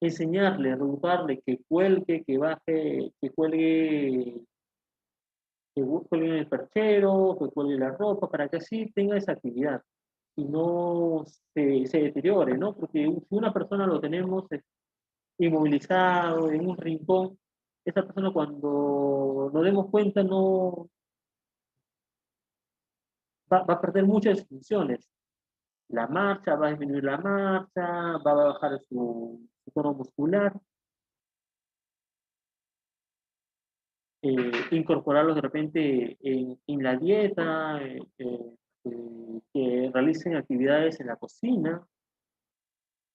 Enseñarle, educarle, que cuelgue, que baje, cuelgue en el perchero, que cuelgue la ropa, para que así tenga esa actividad y no se deteriore, ¿no? Porque si una persona lo tenemos inmovilizado en un rincón, esa persona cuando nos demos cuenta no va a perder muchas funciones. La marcha, va a disminuir la marcha, va a bajar su tono muscular, incorporarlos de repente en la dieta, que realicen actividades en la cocina.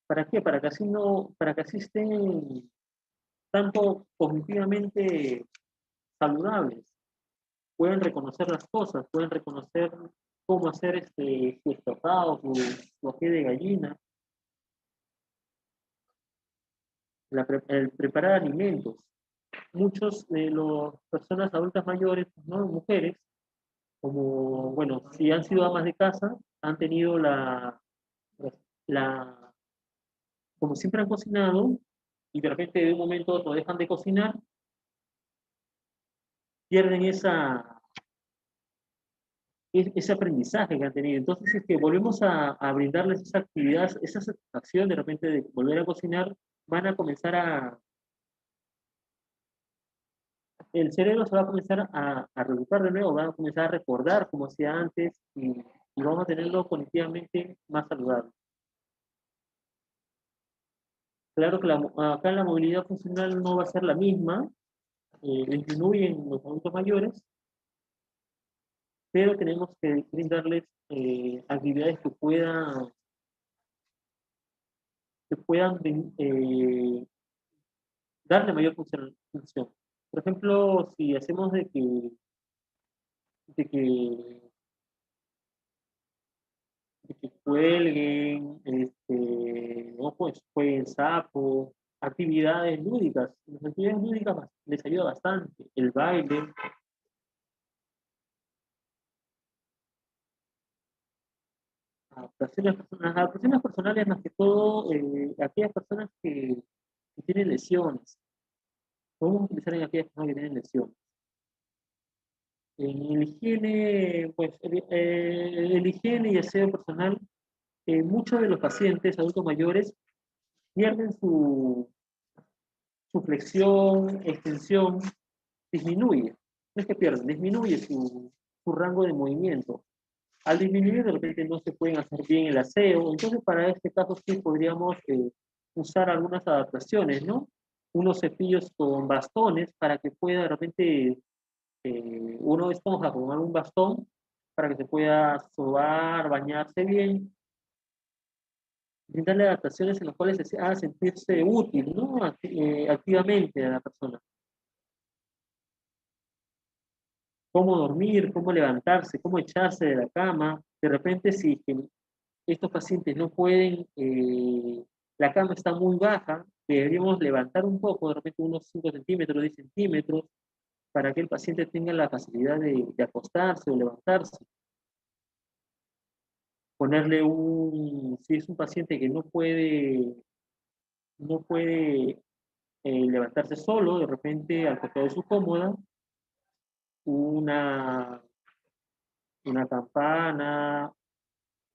¿Para qué? Para que así estén tanto cognitivamente saludables, pueden reconocer las cosas, pueden reconocer cómo hacer su estofado, su ají de gallina, el preparar alimentos. Muchos de las personas adultas mayores, ¿no? Mujeres, como, bueno, si han sido amas de casa, han tenido la, como siempre han cocinado, y de repente de un momento a otro dejan de cocinar, pierden ese aprendizaje que han tenido. Entonces, es que volvemos a brindarles esa actividad, esa satisfacción de repente de volver a cocinar, van a comenzar el cerebro se va a comenzar a reeducar de nuevo, va a comenzar a recordar como hacía antes y vamos a tenerlo cognitivamente más saludable. Claro que acá la movilidad funcional no va a ser la misma, disminuye en los adultos mayores, pero tenemos que brindarles actividades que puedan darle mayor función. Por ejemplo, si hacemos de que, de que cuelguen, ¿no? Pues jueguen sapo, actividades lúdicas. Las actividades lúdicas les ayuda bastante. El baile, adaptaciones personales más que todo, aquellas personas que tienen lesiones. Podemos utilizar en aquellas personas que tienen lesiones. En el higiene, pues el higiene y aseo personal, muchos de los pacientes adultos mayores pierden su flexión, extensión, disminuye. No es que pierden, disminuye su rango de movimiento. Al disminuir, de repente no se pueden hacer bien el aseo. Entonces, para este caso sí podríamos usar algunas adaptaciones, ¿no? Unos cepillos con bastones para que pueda de repente uno esponja con algún bastón para que se pueda sobar, bañarse bien, brindarle adaptaciones en las cuales se haga sentirse útil, ¿no? Activamente a la persona. Cómo dormir, cómo levantarse, cómo echarse de la cama. De repente, si estos pacientes no pueden, la cama está muy baja, deberíamos levantar un poco, de repente unos 5 centímetros, 10 centímetros, para que el paciente tenga la facilidad de acostarse o levantarse. Ponerle si es un paciente que no puede levantarse solo, de repente al costado de su cómoda, una, una campana,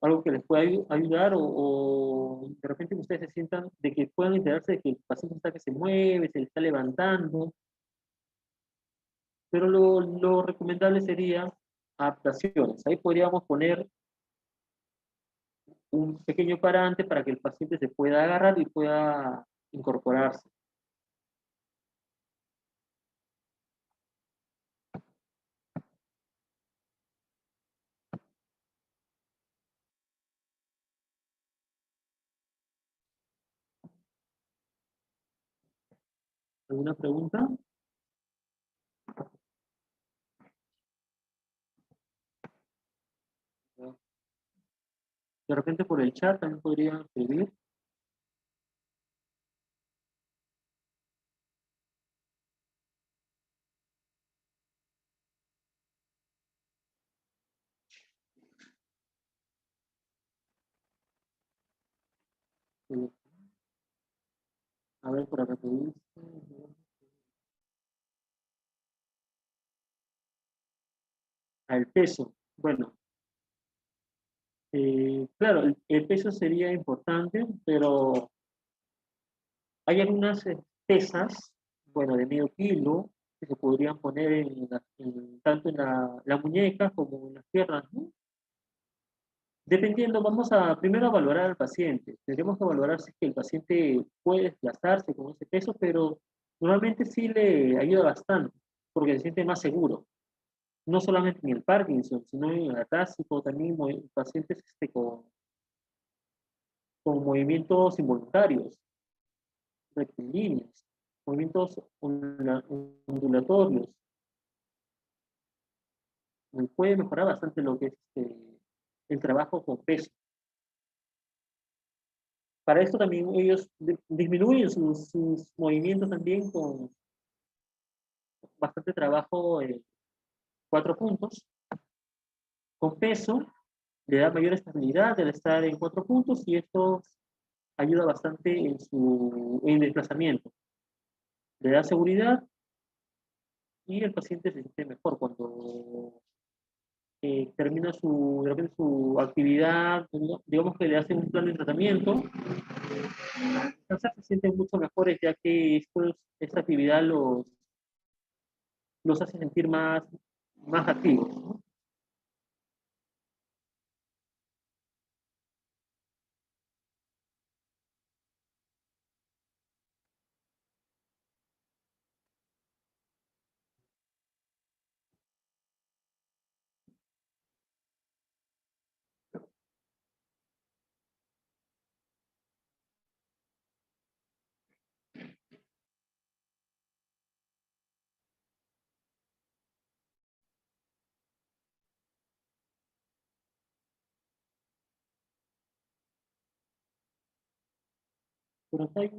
algo que les pueda ayudar o de repente ustedes se sientan de que puedan enterarse de que el paciente está que se mueve, se le está levantando, pero lo recomendable sería adaptaciones. Ahí podríamos poner un pequeño parante para que el paciente se pueda agarrar y pueda incorporarse. ¿Alguna pregunta? De repente por el chat también podrían escribir. A ver, por acá te dice. Al peso. Bueno, claro, el peso sería importante, pero hay algunas pesas, bueno, de medio kilo, que se podrían poner tanto en la muñeca como en las piernas, ¿no? Dependiendo, vamos a primero a valorar al paciente. Tendremos que valorar si es que el paciente puede desplazarse con ese peso, pero normalmente sí le ayuda bastante, porque se siente más seguro. No solamente en el Parkinson, sino en el atásico, también pacientes con movimientos involuntarios, rectilíneos, movimientos ondulatorios. Puede mejorar bastante lo que es el trabajo con peso. Para esto también ellos disminuyen sus movimientos también con bastante trabajo en 4 puntos. Con peso le da mayor estabilidad al estar en 4 puntos y esto ayuda bastante en desplazamiento. Le da seguridad y el paciente se siente mejor cuando termina de repente su actividad, ¿no? Digamos que le hacen un plan de tratamiento, entonces se sienten mucho mejores ya que esta actividad los hace sentir más activos, ¿no? Pero acá hay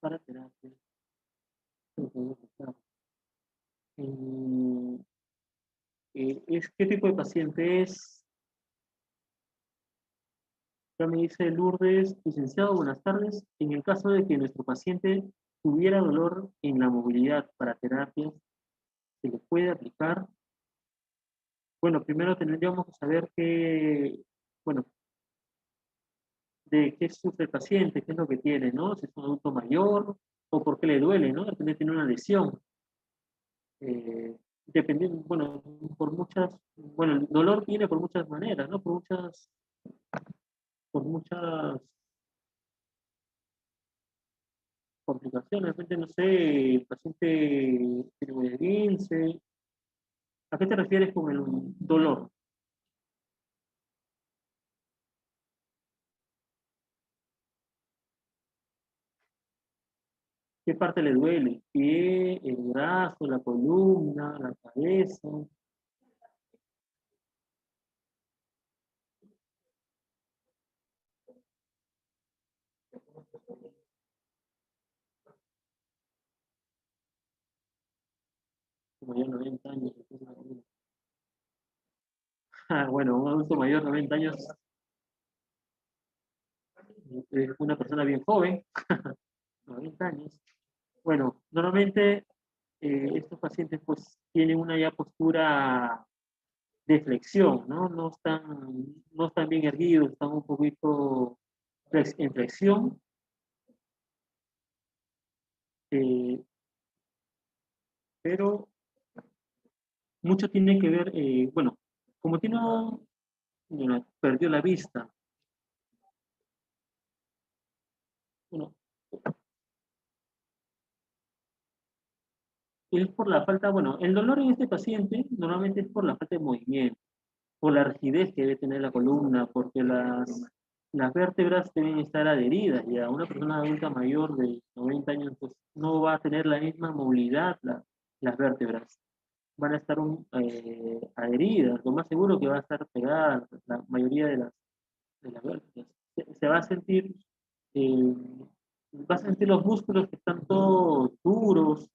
para terapia. ¿Qué tipo de paciente es? Ya me dice Lourdes, licenciado, buenas tardes. En el caso de que nuestro paciente tuviera dolor en la movilidad para terapias, ¿se le puede aplicar? Bueno, primero tendríamos que saber bueno, de qué sufre el paciente, qué es lo que tiene, ¿no? Si es un adulto mayor o por qué le duele, ¿no? De repente tiene una lesión. Dependiendo, bueno, bueno, el dolor viene por muchas maneras, ¿no? Por muchas complicaciones. De repente, no sé, el paciente tiene esguince. ¿A qué te refieres con el dolor? ¿Qué parte le duele? ¿El pie, el brazo, la columna, la cabeza? Como ya 90 años. Bueno, un adulto mayor, 90 años, es una persona bien joven, 90 años. Bueno, normalmente estos pacientes pues tienen una ya postura de flexión, ¿no? No están bien erguidos, están un poquito en flexión. Pero mucho tiene que ver, bueno, como tiene, bueno, perdió la vista, bueno, es por la falta, bueno, el dolor en este paciente normalmente es por la falta de movimiento, por la rigidez que debe tener la columna, porque las vértebras deben estar adheridas y a una persona adulta mayor de 90 años pues, no va a tener la misma movilidad las vértebras. Van a estar adheridas, lo más seguro que va a estar pegada la mayoría de las vértebras. Se va a sentir, eh, vas a sentir los músculos que están todos duros.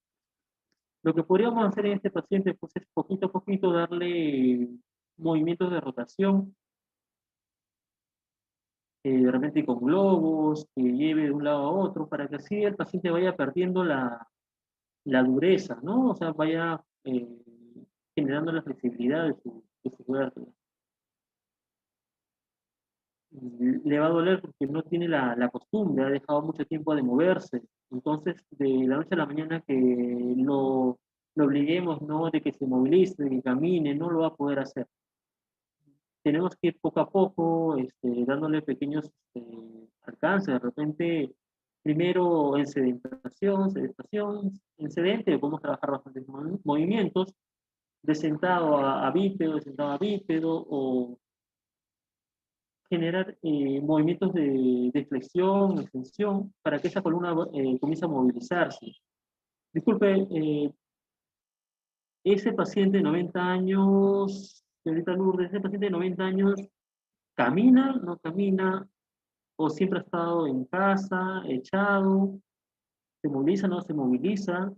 Lo que podríamos hacer en este paciente pues, es poquito a poquito darle movimientos de rotación, de repente con globos, que lleve de un lado a otro, para que así el paciente vaya perdiendo la dureza, ¿no? O sea, vaya generando la flexibilidad de su cuerpo. Le va a doler porque no tiene la costumbre, ha dejado mucho tiempo de moverse. Entonces, de la noche a la mañana que lo obliguemos, ¿no? De que se movilice, de que camine, no lo va a poder hacer. Tenemos que ir poco a poco, dándole pequeños alcances. De repente, primero en sedentación, en sedente, podemos trabajar bastantes movimientos, de sentado a bípedo, de sentado a bípedo, o generar movimientos de flexión, extensión, para que esa columna comience a movilizarse. Disculpe, ese paciente de 90 años, señorita Lourdes, ese paciente de 90 años, ¿camina, no camina? ¿O siempre ha estado en casa, echado? ¿Se moviliza, no se moviliza?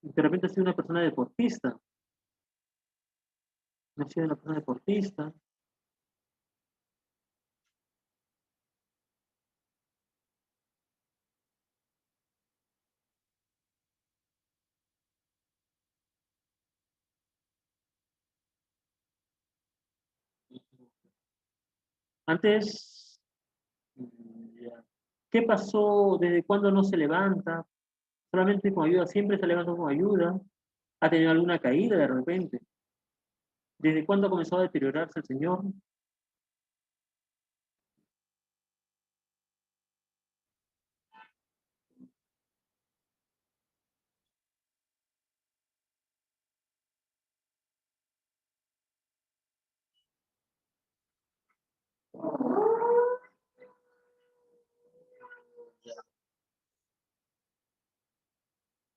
De repente ha sido una persona deportista, no ha sido una persona deportista. Antes, ya. ¿Qué pasó? ¿Desde cuándo no se levanta? Solamente con ayuda, siempre se levanta con ayuda. ¿Ha tenido alguna caída de repente? ¿Desde cuándo comenzó a deteriorarse el señor?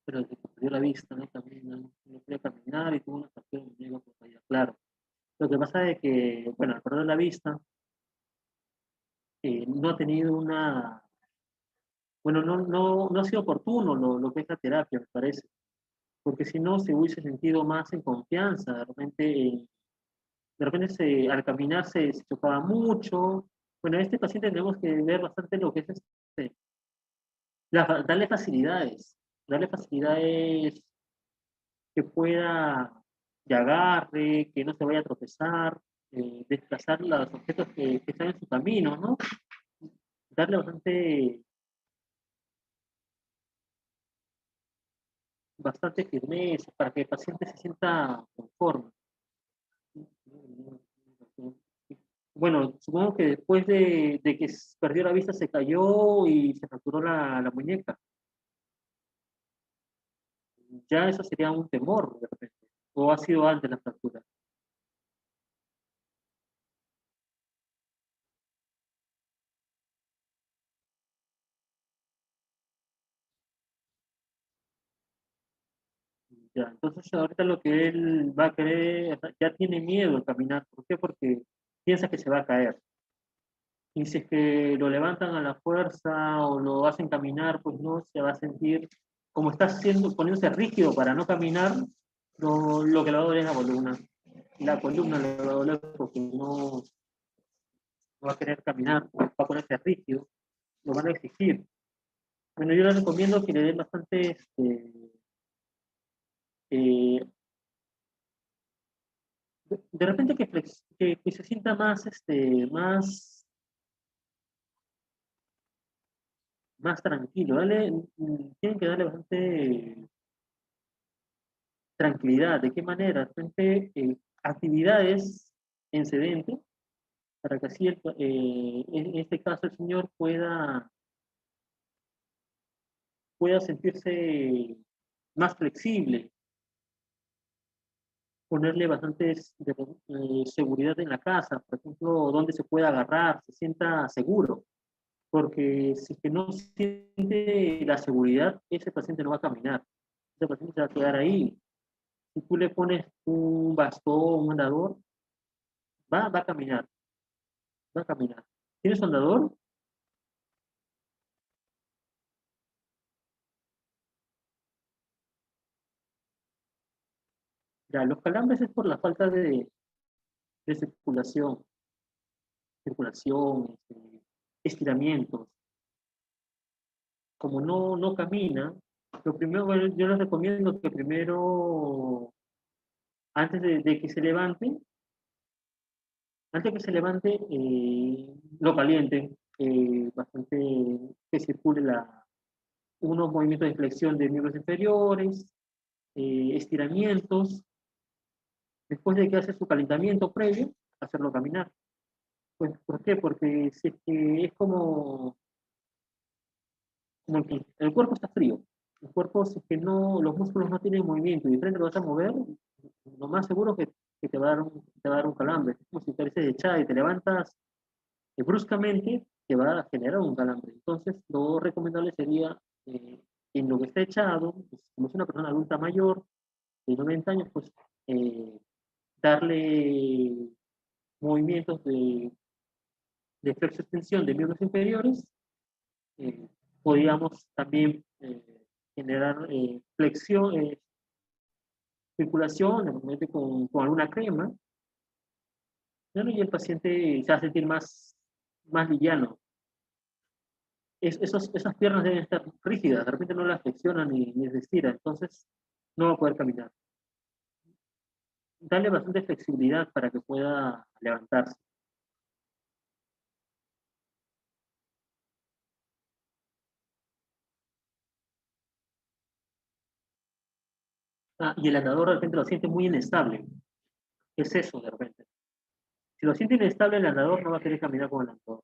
Pero desde que perdió la vista, no camina, no podía caminar y tuvo una fractura de muñeca por allá. Claro. Lo que pasa es que, bueno, al perder la vista, no ha tenido bueno, no ha sido oportuno lo que es la terapia, me parece. Porque si no, se hubiese sentido más en confianza. De repente al caminar se chocaba mucho. Bueno, a este paciente tenemos que ver bastante lo que es darle facilidades que pueda, de agarre, que no se vaya a tropezar, desplazar los objetos que están en su camino, ¿no? Darle bastante firmeza para que el paciente se sienta conforme. Bueno, supongo que después de que perdió la vista se cayó y se fracturó la muñeca. Ya eso sería un temor de repente. O ha sido antes la fractura. Ya, entonces ahorita lo que él va a querer, ya tiene miedo de caminar. ¿Por qué? Porque piensa que se va a caer. Y si es que lo levantan a la fuerza o lo hacen caminar, pues no se va a sentir, como está poniéndose rígido para no caminar, lo que le va a doler es la columna. La columna le va a doler porque no va a querer caminar, va a ponerse rígido, lo van a exigir. Bueno, yo les recomiendo que le den bastante eh, de repente que se sienta más, más tranquilo. Tienen que darle bastante tranquilidad. ¿De qué manera? De repente, actividades en sedente, para que así, en este caso, el señor pueda sentirse más flexible, ponerle seguridad en la casa, por ejemplo, donde se pueda agarrar, se sienta seguro, porque si es que no siente la seguridad, ese paciente no va a caminar, ese paciente se va a quedar ahí. Si tú le pones un bastón, un andador, va a caminar, va a caminar. ¿Tienes andador? Ya, los calambres es por la falta de circulación, estiramientos. Como no camina, lo primero, bueno, yo les recomiendo que primero, antes de que se levante, antes de que se levante, lo calienten, bastante, que circule unos movimientos de flexión de miembros inferiores, estiramientos, después de que hace su calentamiento previo, hacerlo caminar. Pues, ¿por qué? Porque si es que es como que el cuerpo está frío. El cuerpo, si es que no, los músculos no tienen movimiento y de frente lo vas a mover, lo más seguro que te va a dar un calambre. Es como si te pareces echada y te levantas bruscamente, te va a generar un calambre. Entonces, lo recomendable sería, en lo que está echado, pues, como es una persona adulta mayor, de 90 años, pues darle movimientos de flexo-extensión de miembros inferiores. eh, Podríamos también generar flexión, circulación, normalmente con alguna crema, ¿no? Y el paciente se va a sentir más liviano. Esas piernas deben estar rígidas, de repente no las flexionan ni se estira, entonces no va a poder caminar. Dale bastante flexibilidad para que pueda levantarse. Ah, y el andador de repente lo siente muy inestable. Es eso de repente. Si lo siente inestable el andador, no va a querer caminar con el andador.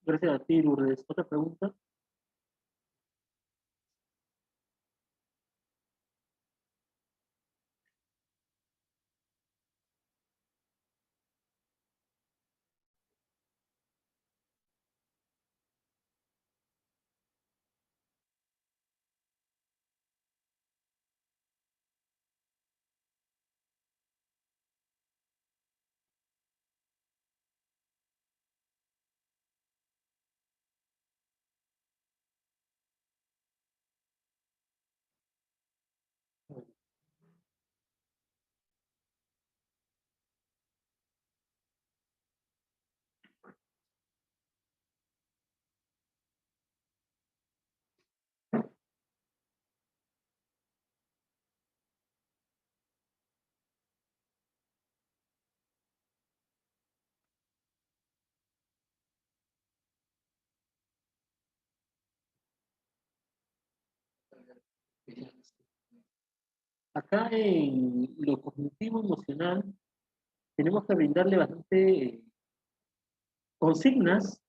Gracias a ti, Lourdes. Otra pregunta. Acá en lo cognitivo emocional tenemos que brindarle bastante consignas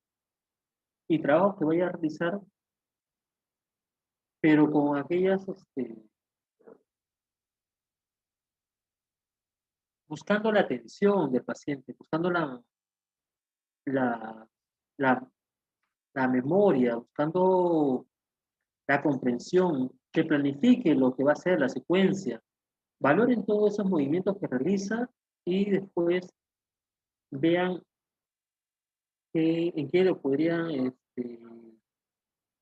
y trabajos que vaya a realizar, pero con aquellas, buscando la atención del paciente, buscando la, la, la memoria, buscando la comprensión, que planifique lo que va a ser la secuencia, valoren todos esos movimientos que realiza y después vean en qué lo podrían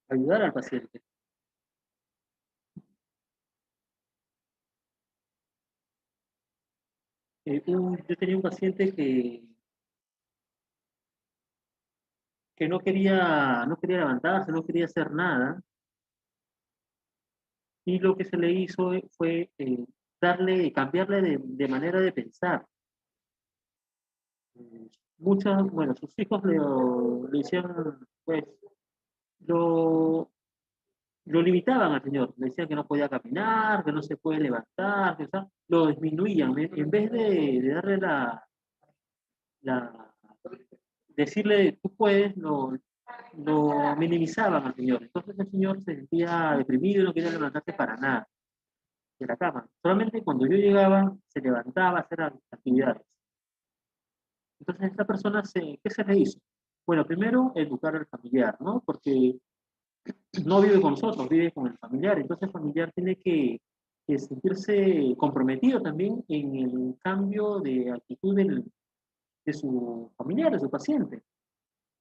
ayudar al paciente. Yo tenía un paciente que no quería levantarse, no quería hacer nada, y lo que se le hizo fue cambiarle de manera de pensar. Bueno, sus hijos le hicieron, pues, lo, lo limitaban al señor, le decían que no podía caminar, que no se puede levantar, o sea, lo disminuían, en vez de darle la, decirle tú puedes, lo minimizaban al señor. Entonces el señor se sentía deprimido y no quería levantarse para nada de la cama. Solamente cuando yo llegaba se levantaba a hacer actividades. Entonces esta persona, ¿qué se le hizo? Bueno, primero educar al familiar, ¿no? Porque no vive con nosotros, vive con el familiar. Entonces el familiar tiene que sentirse comprometido también en el cambio de actitud de su familiar, de su paciente.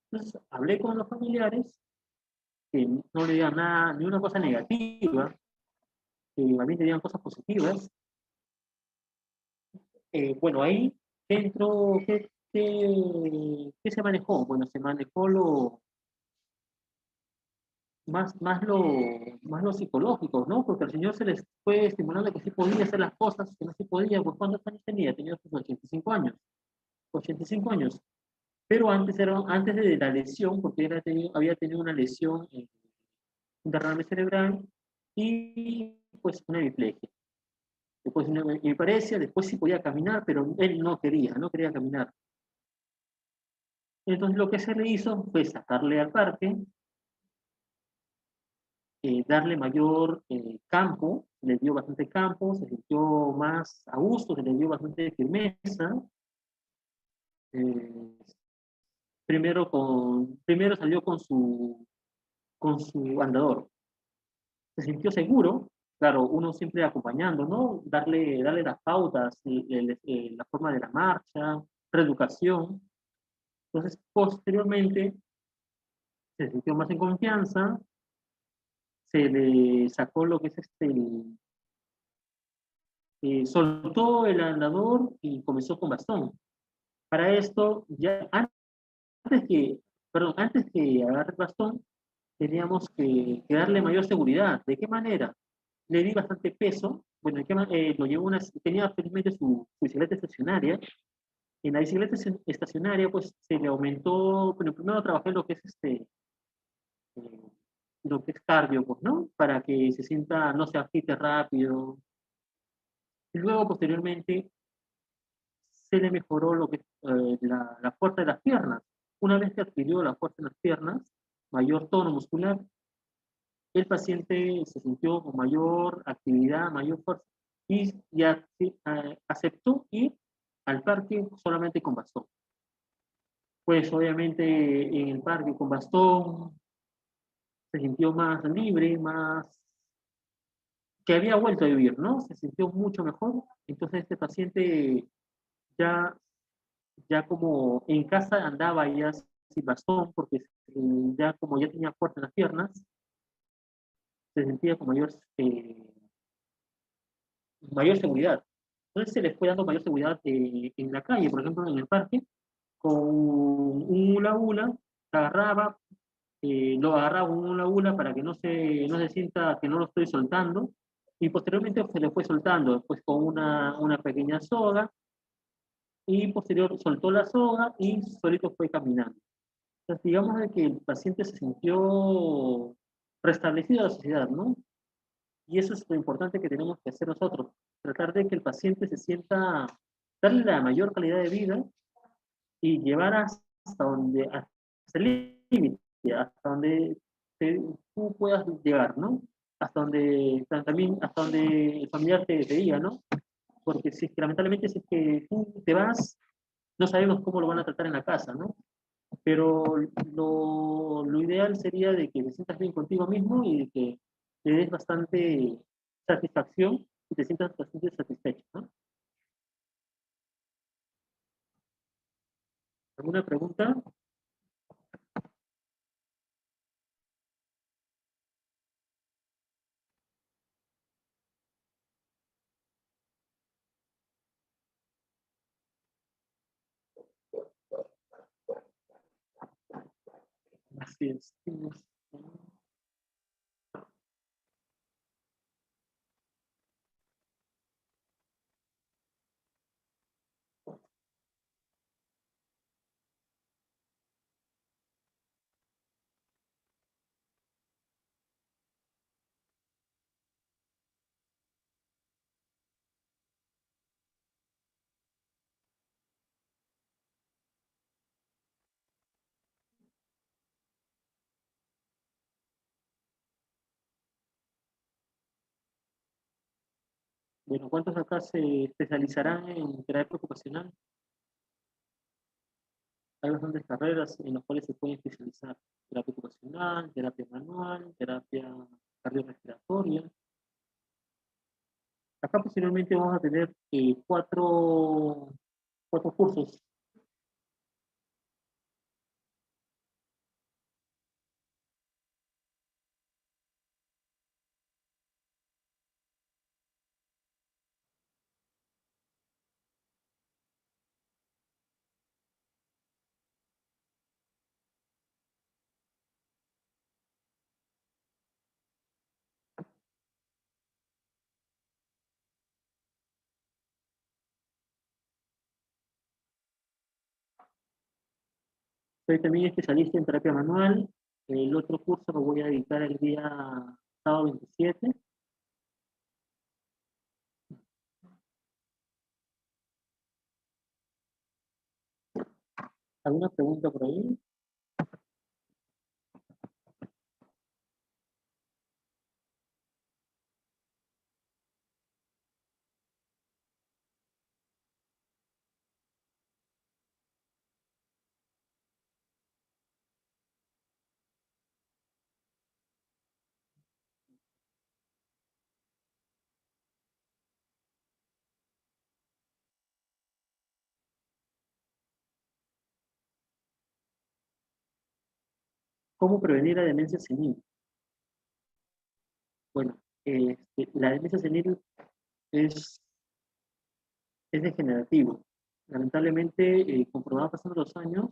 Entonces hablé con los familiares que no le digan nada, ni una cosa negativa, que más bien le digan cosas positivas. Bueno, ahí dentro, ¿qué se manejó? Bueno, se manejó más lo psicológico, ¿no? Porque al señor se les fue estimulando que sí podía hacer las cosas, que no se podía. Pues ¿cuántos años tenía? Tenía sus 85 años. 85 años. Pero antes de la lesión, porque había tenido una lesión, un derrame cerebral y pues una hemiplegia. Después una hemiparesia, después sí podía caminar, pero él no quería caminar. Entonces lo que se le hizo fue sacarle al parque, darle mayor campo, le dio bastante campo, se sintió más a gusto, se le dio bastante firmeza. Eh, primero salió con su andador, se sintió seguro, claro, uno siempre acompañando, ¿no? Darle las pautas, la forma de la marcha, reeducación. Entonces, posteriormente, se sintió más en confianza, se le sacó lo que es soltó el andador y comenzó con bastón. Para esto, ya antes que agarrar el bastón, teníamos que darle mayor seguridad. ¿De qué manera? Le di bastante peso. Bueno, lo llevó tenía felizmente su bicicleta estacionaria. En la bicicleta estacionaria, pues se le aumentó, bueno, primero trabajé eh, lo que es cardio, pues, ¿no? Para que se sienta, no se agite rápido. Y luego, posteriormente, se le mejoró lo que es la fuerza de las piernas. Una vez que adquirió la fuerza de las piernas, mayor tono muscular, el paciente se sintió con mayor actividad, mayor fuerza y ya aceptó ir al parque solamente con bastón. Pues obviamente en el parque con bastón se sintió más libre, más que había vuelto a vivir, ¿no? Se sintió mucho mejor. Entonces este paciente ya, ya como en casa andaba ya sin bastón, porque ya como ya tenía fuerza en las piernas, se sentía con mayor seguridad. Entonces se les fue dando mayor seguridad en la calle, por ejemplo, en el parque, con un hula hula, lo agarraba un hula hula para que no se sienta que no lo estoy soltando, y posteriormente se le fue soltando, después con una pequeña soga, y posterior soltó la soga y solito fue caminando. Entonces, digamos de que el paciente se sintió restablecido a la sociedad, ¿no? Y eso es lo importante que tenemos que hacer nosotros, tratar de que el paciente se sienta, darle la mayor calidad de vida y llevar hasta el límite, hasta donde tú puedas llegar, ¿no? También hasta donde el familiar te diga, ¿no? Porque si es que lamentablemente si es que tú te vas, no sabemos cómo lo van a tratar en la casa, ¿no? Pero lo ideal sería de que te sientas bien contigo mismo y de que te des bastante satisfacción y te sientas bastante satisfecho, ¿no? ¿Alguna pregunta? Así es. Bueno, ¿cuántos acá se especializarán en terapia ocupacional? Hay bastantes carreras en las cuales se puede especializar. Terapia ocupacional, terapia manual, terapia cardiorrespiratoria. Acá posteriormente vamos a tener cuatro cursos. Soy también especialista en terapia manual. El otro curso lo voy a dedicar el día sábado 27. ¿Alguna pregunta por ahí? ¿Cómo prevenir la demencia senil? Bueno, la demencia senil es, es degenerativo. Lamentablemente, conforme van pasando los años,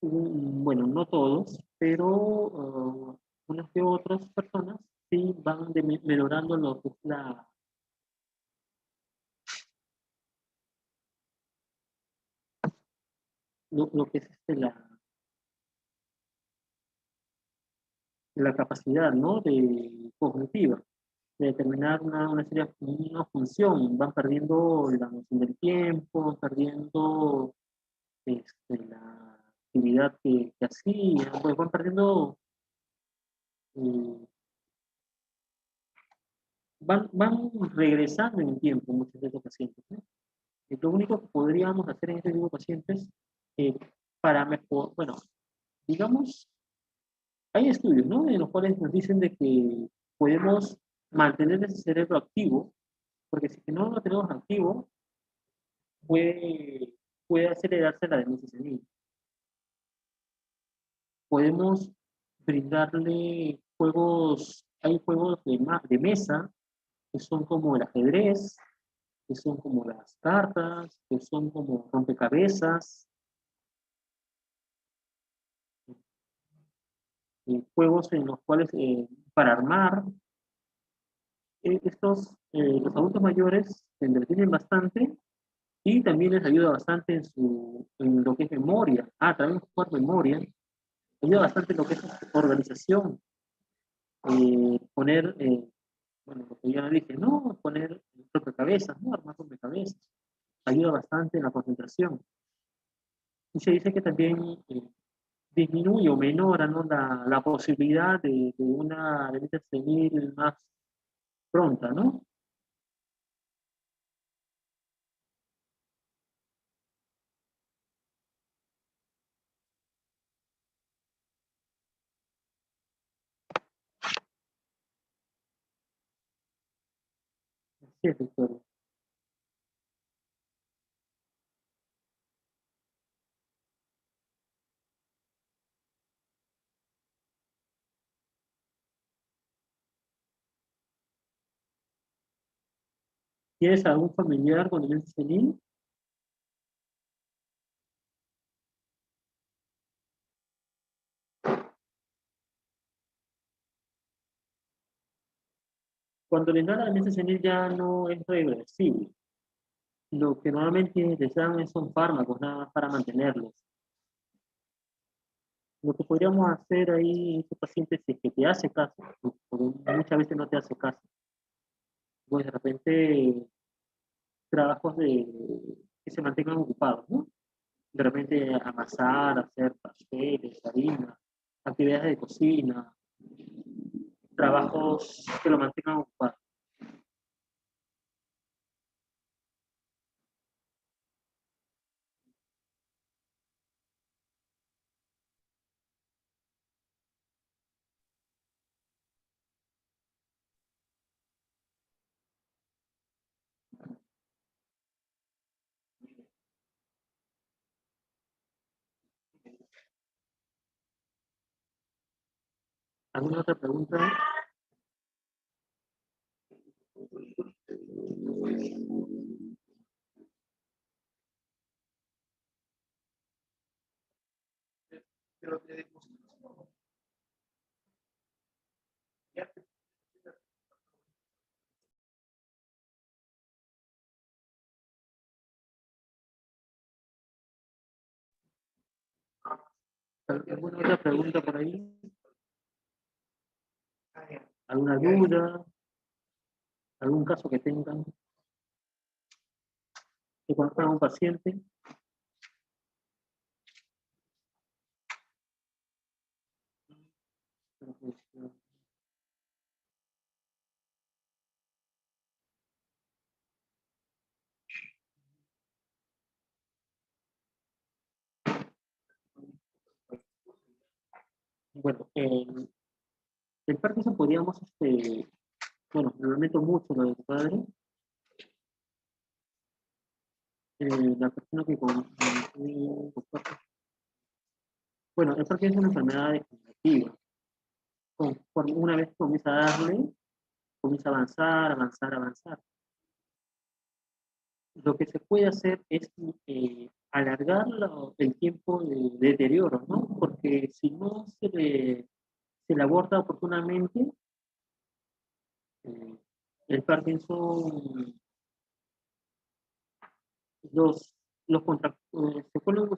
bueno, no todos, pero unas que otras personas sí van mejorando lo que es lo que es la capacidad, ¿no? De cognitiva, de determinar una serie, una función, van perdiendo la noción del tiempo, van perdiendo la actividad que hacían, pues van perdiendo, eh, van regresando en el tiempo muchos de estos pacientes, ¿no? Y lo único que podríamos hacer en este tipo de pacientes eh, para mejor, bueno, digamos, hay estudios, ¿no? En los cuales nos dicen de que podemos mantener ese cerebro activo, porque si no lo tenemos activo, puede, puede acelerarse la demencia senil. Podemos brindarle juegos, hay juegos de mesa que son como el ajedrez, que son como las cartas, que son como rompecabezas, juegos en los cuales para armar, los adultos mayores se entretienen bastante y también les ayuda bastante en lo que es memoria. También jugar memoria, ayuda bastante en lo que es organización, poner, bueno, lo que ya dije, ¿no? Poner rompecabezas, ¿no? Armar rompecabezas, ayuda bastante en la concentración. Y se dice que también disminuye o menora, ¿no? la posibilidad de una demencia senil más pronta, ¿no? Así es, doctor. ¿Tienes algún familiar con demencia senil? Cuando les da la demencia senil ya no es reversible. Lo que normalmente les dan son fármacos nada más para mantenerlos. Lo que podríamos hacer ahí en este paciente, si es que te hace caso, porque muchas veces no te hace caso, pues de repente trabajos que se mantengan ocupados, ¿no? De repente amasar, hacer pasteles, harina, actividades de cocina, trabajos que lo mantengan ocupado. ¿Alguna otra pregunta? ¿Alguna otra pregunta por ahí? ¿Alguna duda? ¿Algún caso que tengan? ¿Que conozcan a un paciente? Bueno, el Parkinson podríamos, bueno, me lamento mucho lo de tu padre. La persona que bueno, el Parkinson es una enfermedad degenerativa. Una vez comienza a darle, comienza a avanzar, avanzar, avanzar. Lo que se puede hacer es alargar el tiempo de deterioro, ¿no? Porque si no se le aborda oportunamente, el Parkinson,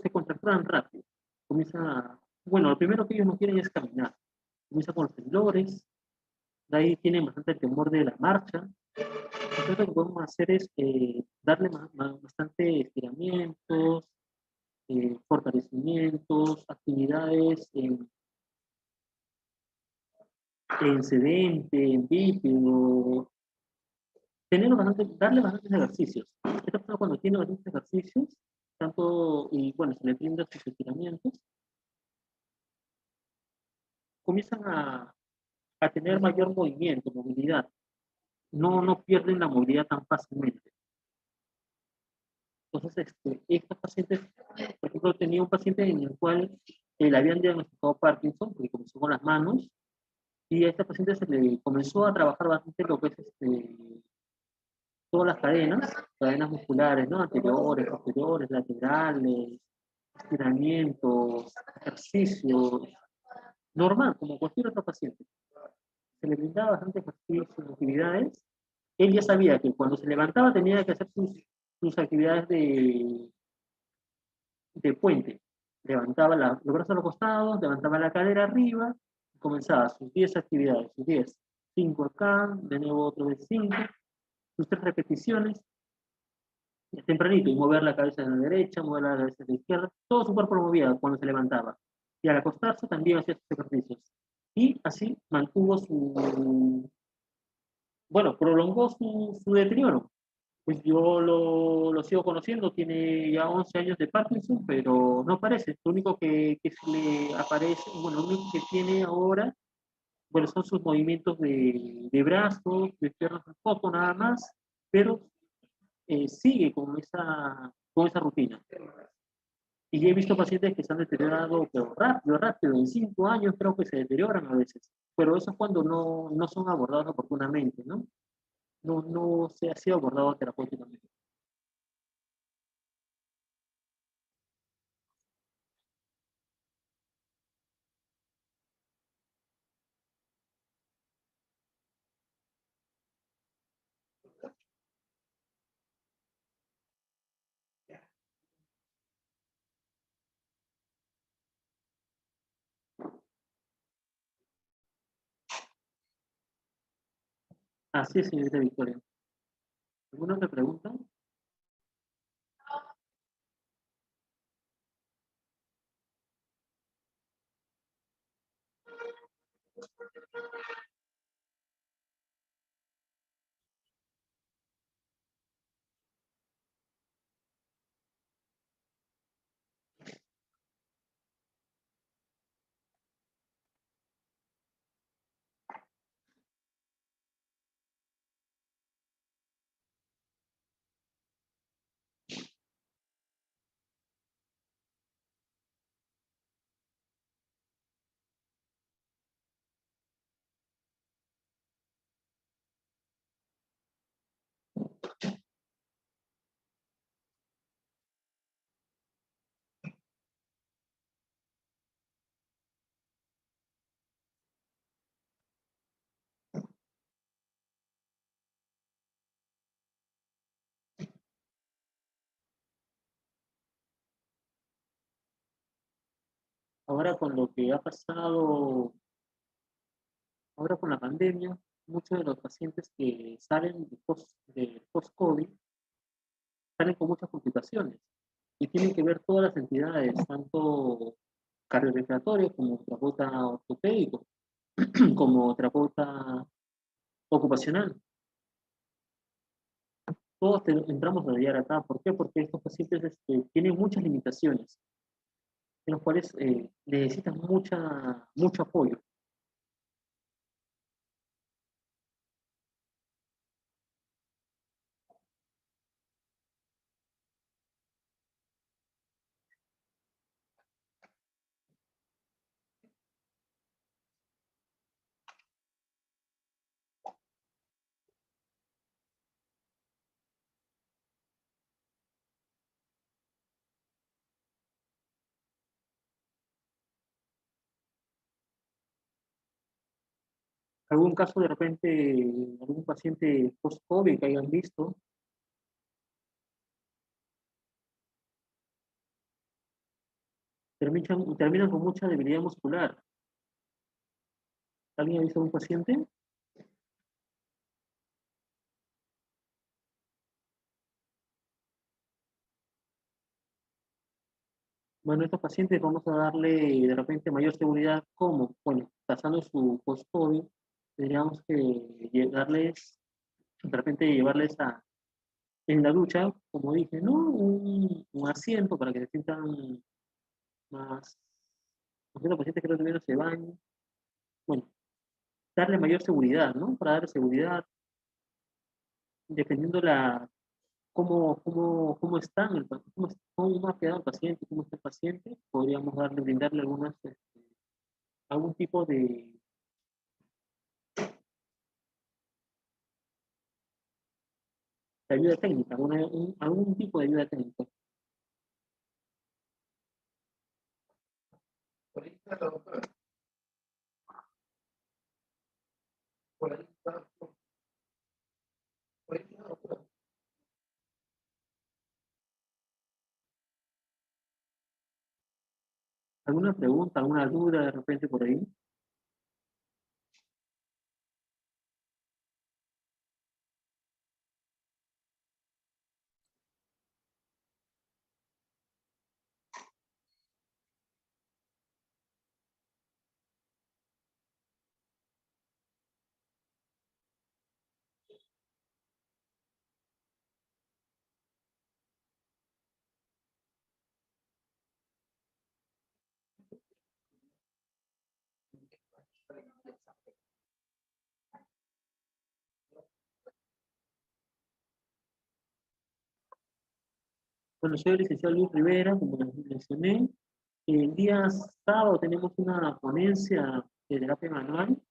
se contracturan rápido. Bueno, lo primero que ellos no quieren es caminar. Comienza con los temblores, de ahí tienen bastante temor de la marcha. Entonces lo que podemos hacer es darle bastante estiramientos, fortalecimientos, actividades en sedente, en bípedo, darle bastantes ejercicios. Esta persona cuando tiene bastantes ejercicios, y bueno, se le brinda sus estiramientos, comienzan a tener mayor movimiento, movilidad. No pierden la movilidad tan fácilmente. Entonces, estos pacientes, por ejemplo, tenía un paciente en el cual le habían diagnosticado Parkinson, porque comenzó con las manos, y a este paciente se le comenzó a trabajar bastante lo que es todas las cadenas musculares, ¿no? Anteriores, posteriores, laterales, estiramientos, ejercicios, normal, como cualquier otro paciente. Se le brindaba bastante ejercicios, actividades. Él ya sabía que cuando se levantaba tenía que hacer sus actividades de puente. Levantaba los brazos a los costados, levantaba la cadera arriba, y comenzaba sus 10 actividades, sus 10. 5 acá, de nuevo otro de 5, sus 3 repeticiones, tempranito, y mover la cabeza a la derecha, mover la cabeza a la izquierda, todo su cuerpo lo movía cuando se levantaba. Y al acostarse también hacía sus ejercicios. Y así mantuvo bueno, prolongó su deterioro. Pues yo lo sigo conociendo, tiene ya 11 años de Parkinson, pero no parece. Lo único que se le aparece, bueno, lo único que tiene ahora, bueno, son sus movimientos de brazos, de piernas un poco nada más, pero sigue con esa rutina. Y he visto pacientes que se han deteriorado pero rápido, rápido, en 5 años creo que se deterioran a veces, pero eso es cuando no son abordados oportunamente, ¿no? no se ha sido abordado terapéuticamente. Así es, señorita Victoria. ¿Alguna otra pregunta? Ahora con lo que ha pasado, ahora con la pandemia, muchos de los pacientes que salen de post-COVID salen con muchas complicaciones y tienen que ver todas las entidades, tanto cardiorrespiratorio como terapeuta ortopédico, como terapeuta ocupacional. Todos entramos a lidiar acá. ¿Por qué? Porque estos pacientes tienen muchas limitaciones, en los cuales necesitan mucho apoyo. ¿Algún caso de repente, algún paciente post-COVID que hayan visto? Terminan con mucha debilidad muscular. ¿Alguien ha visto a un paciente? Bueno, a estos pacientes vamos a darle de repente mayor seguridad. ¿Cómo? Bueno, pasando su post-COVID, tendríamos que darles, de repente llevarles en la ducha, como dije, ¿no? Un asiento para que se sientan más, los pacientes que no tuvieron ese baño. Bueno, darle mayor seguridad, ¿no? Para darle seguridad, dependiendo cómo están, cómo ha quedado el paciente, cómo está el paciente, podríamos brindarle algún tipo de ayuda técnica, algún tipo de ayuda técnica. Por ahí está la doctora. Por ahí está. Por ahí está la doctora. ¿Alguna pregunta, alguna duda de repente por ahí? Bueno, soy el licenciado Luis Rivera, como les mencioné. El día sábado tenemos una ponencia de terapia manual.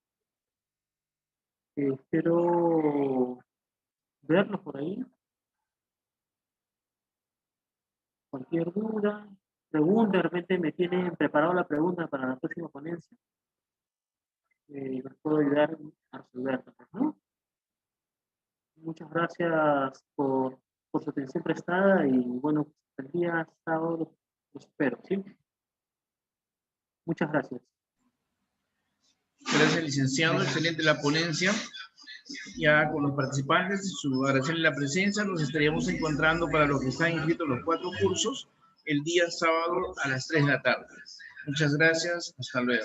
Espero verlos por ahí. Cualquier duda, pregunta, de repente me tienen preparado la pregunta para la próxima ponencia. Les puedo ayudar a resolverla, ¿no? Muchas gracias por su atención prestada y bueno, el día sábado los espero, ¿sí? Muchas gracias. Gracias, licenciado. Excelente la ponencia. Ya con los participantes, agradecerle la presencia. Nos estaríamos encontrando para los que están inscritos los 4 cursos el día sábado a las 3 de la tarde. Muchas gracias. Hasta luego.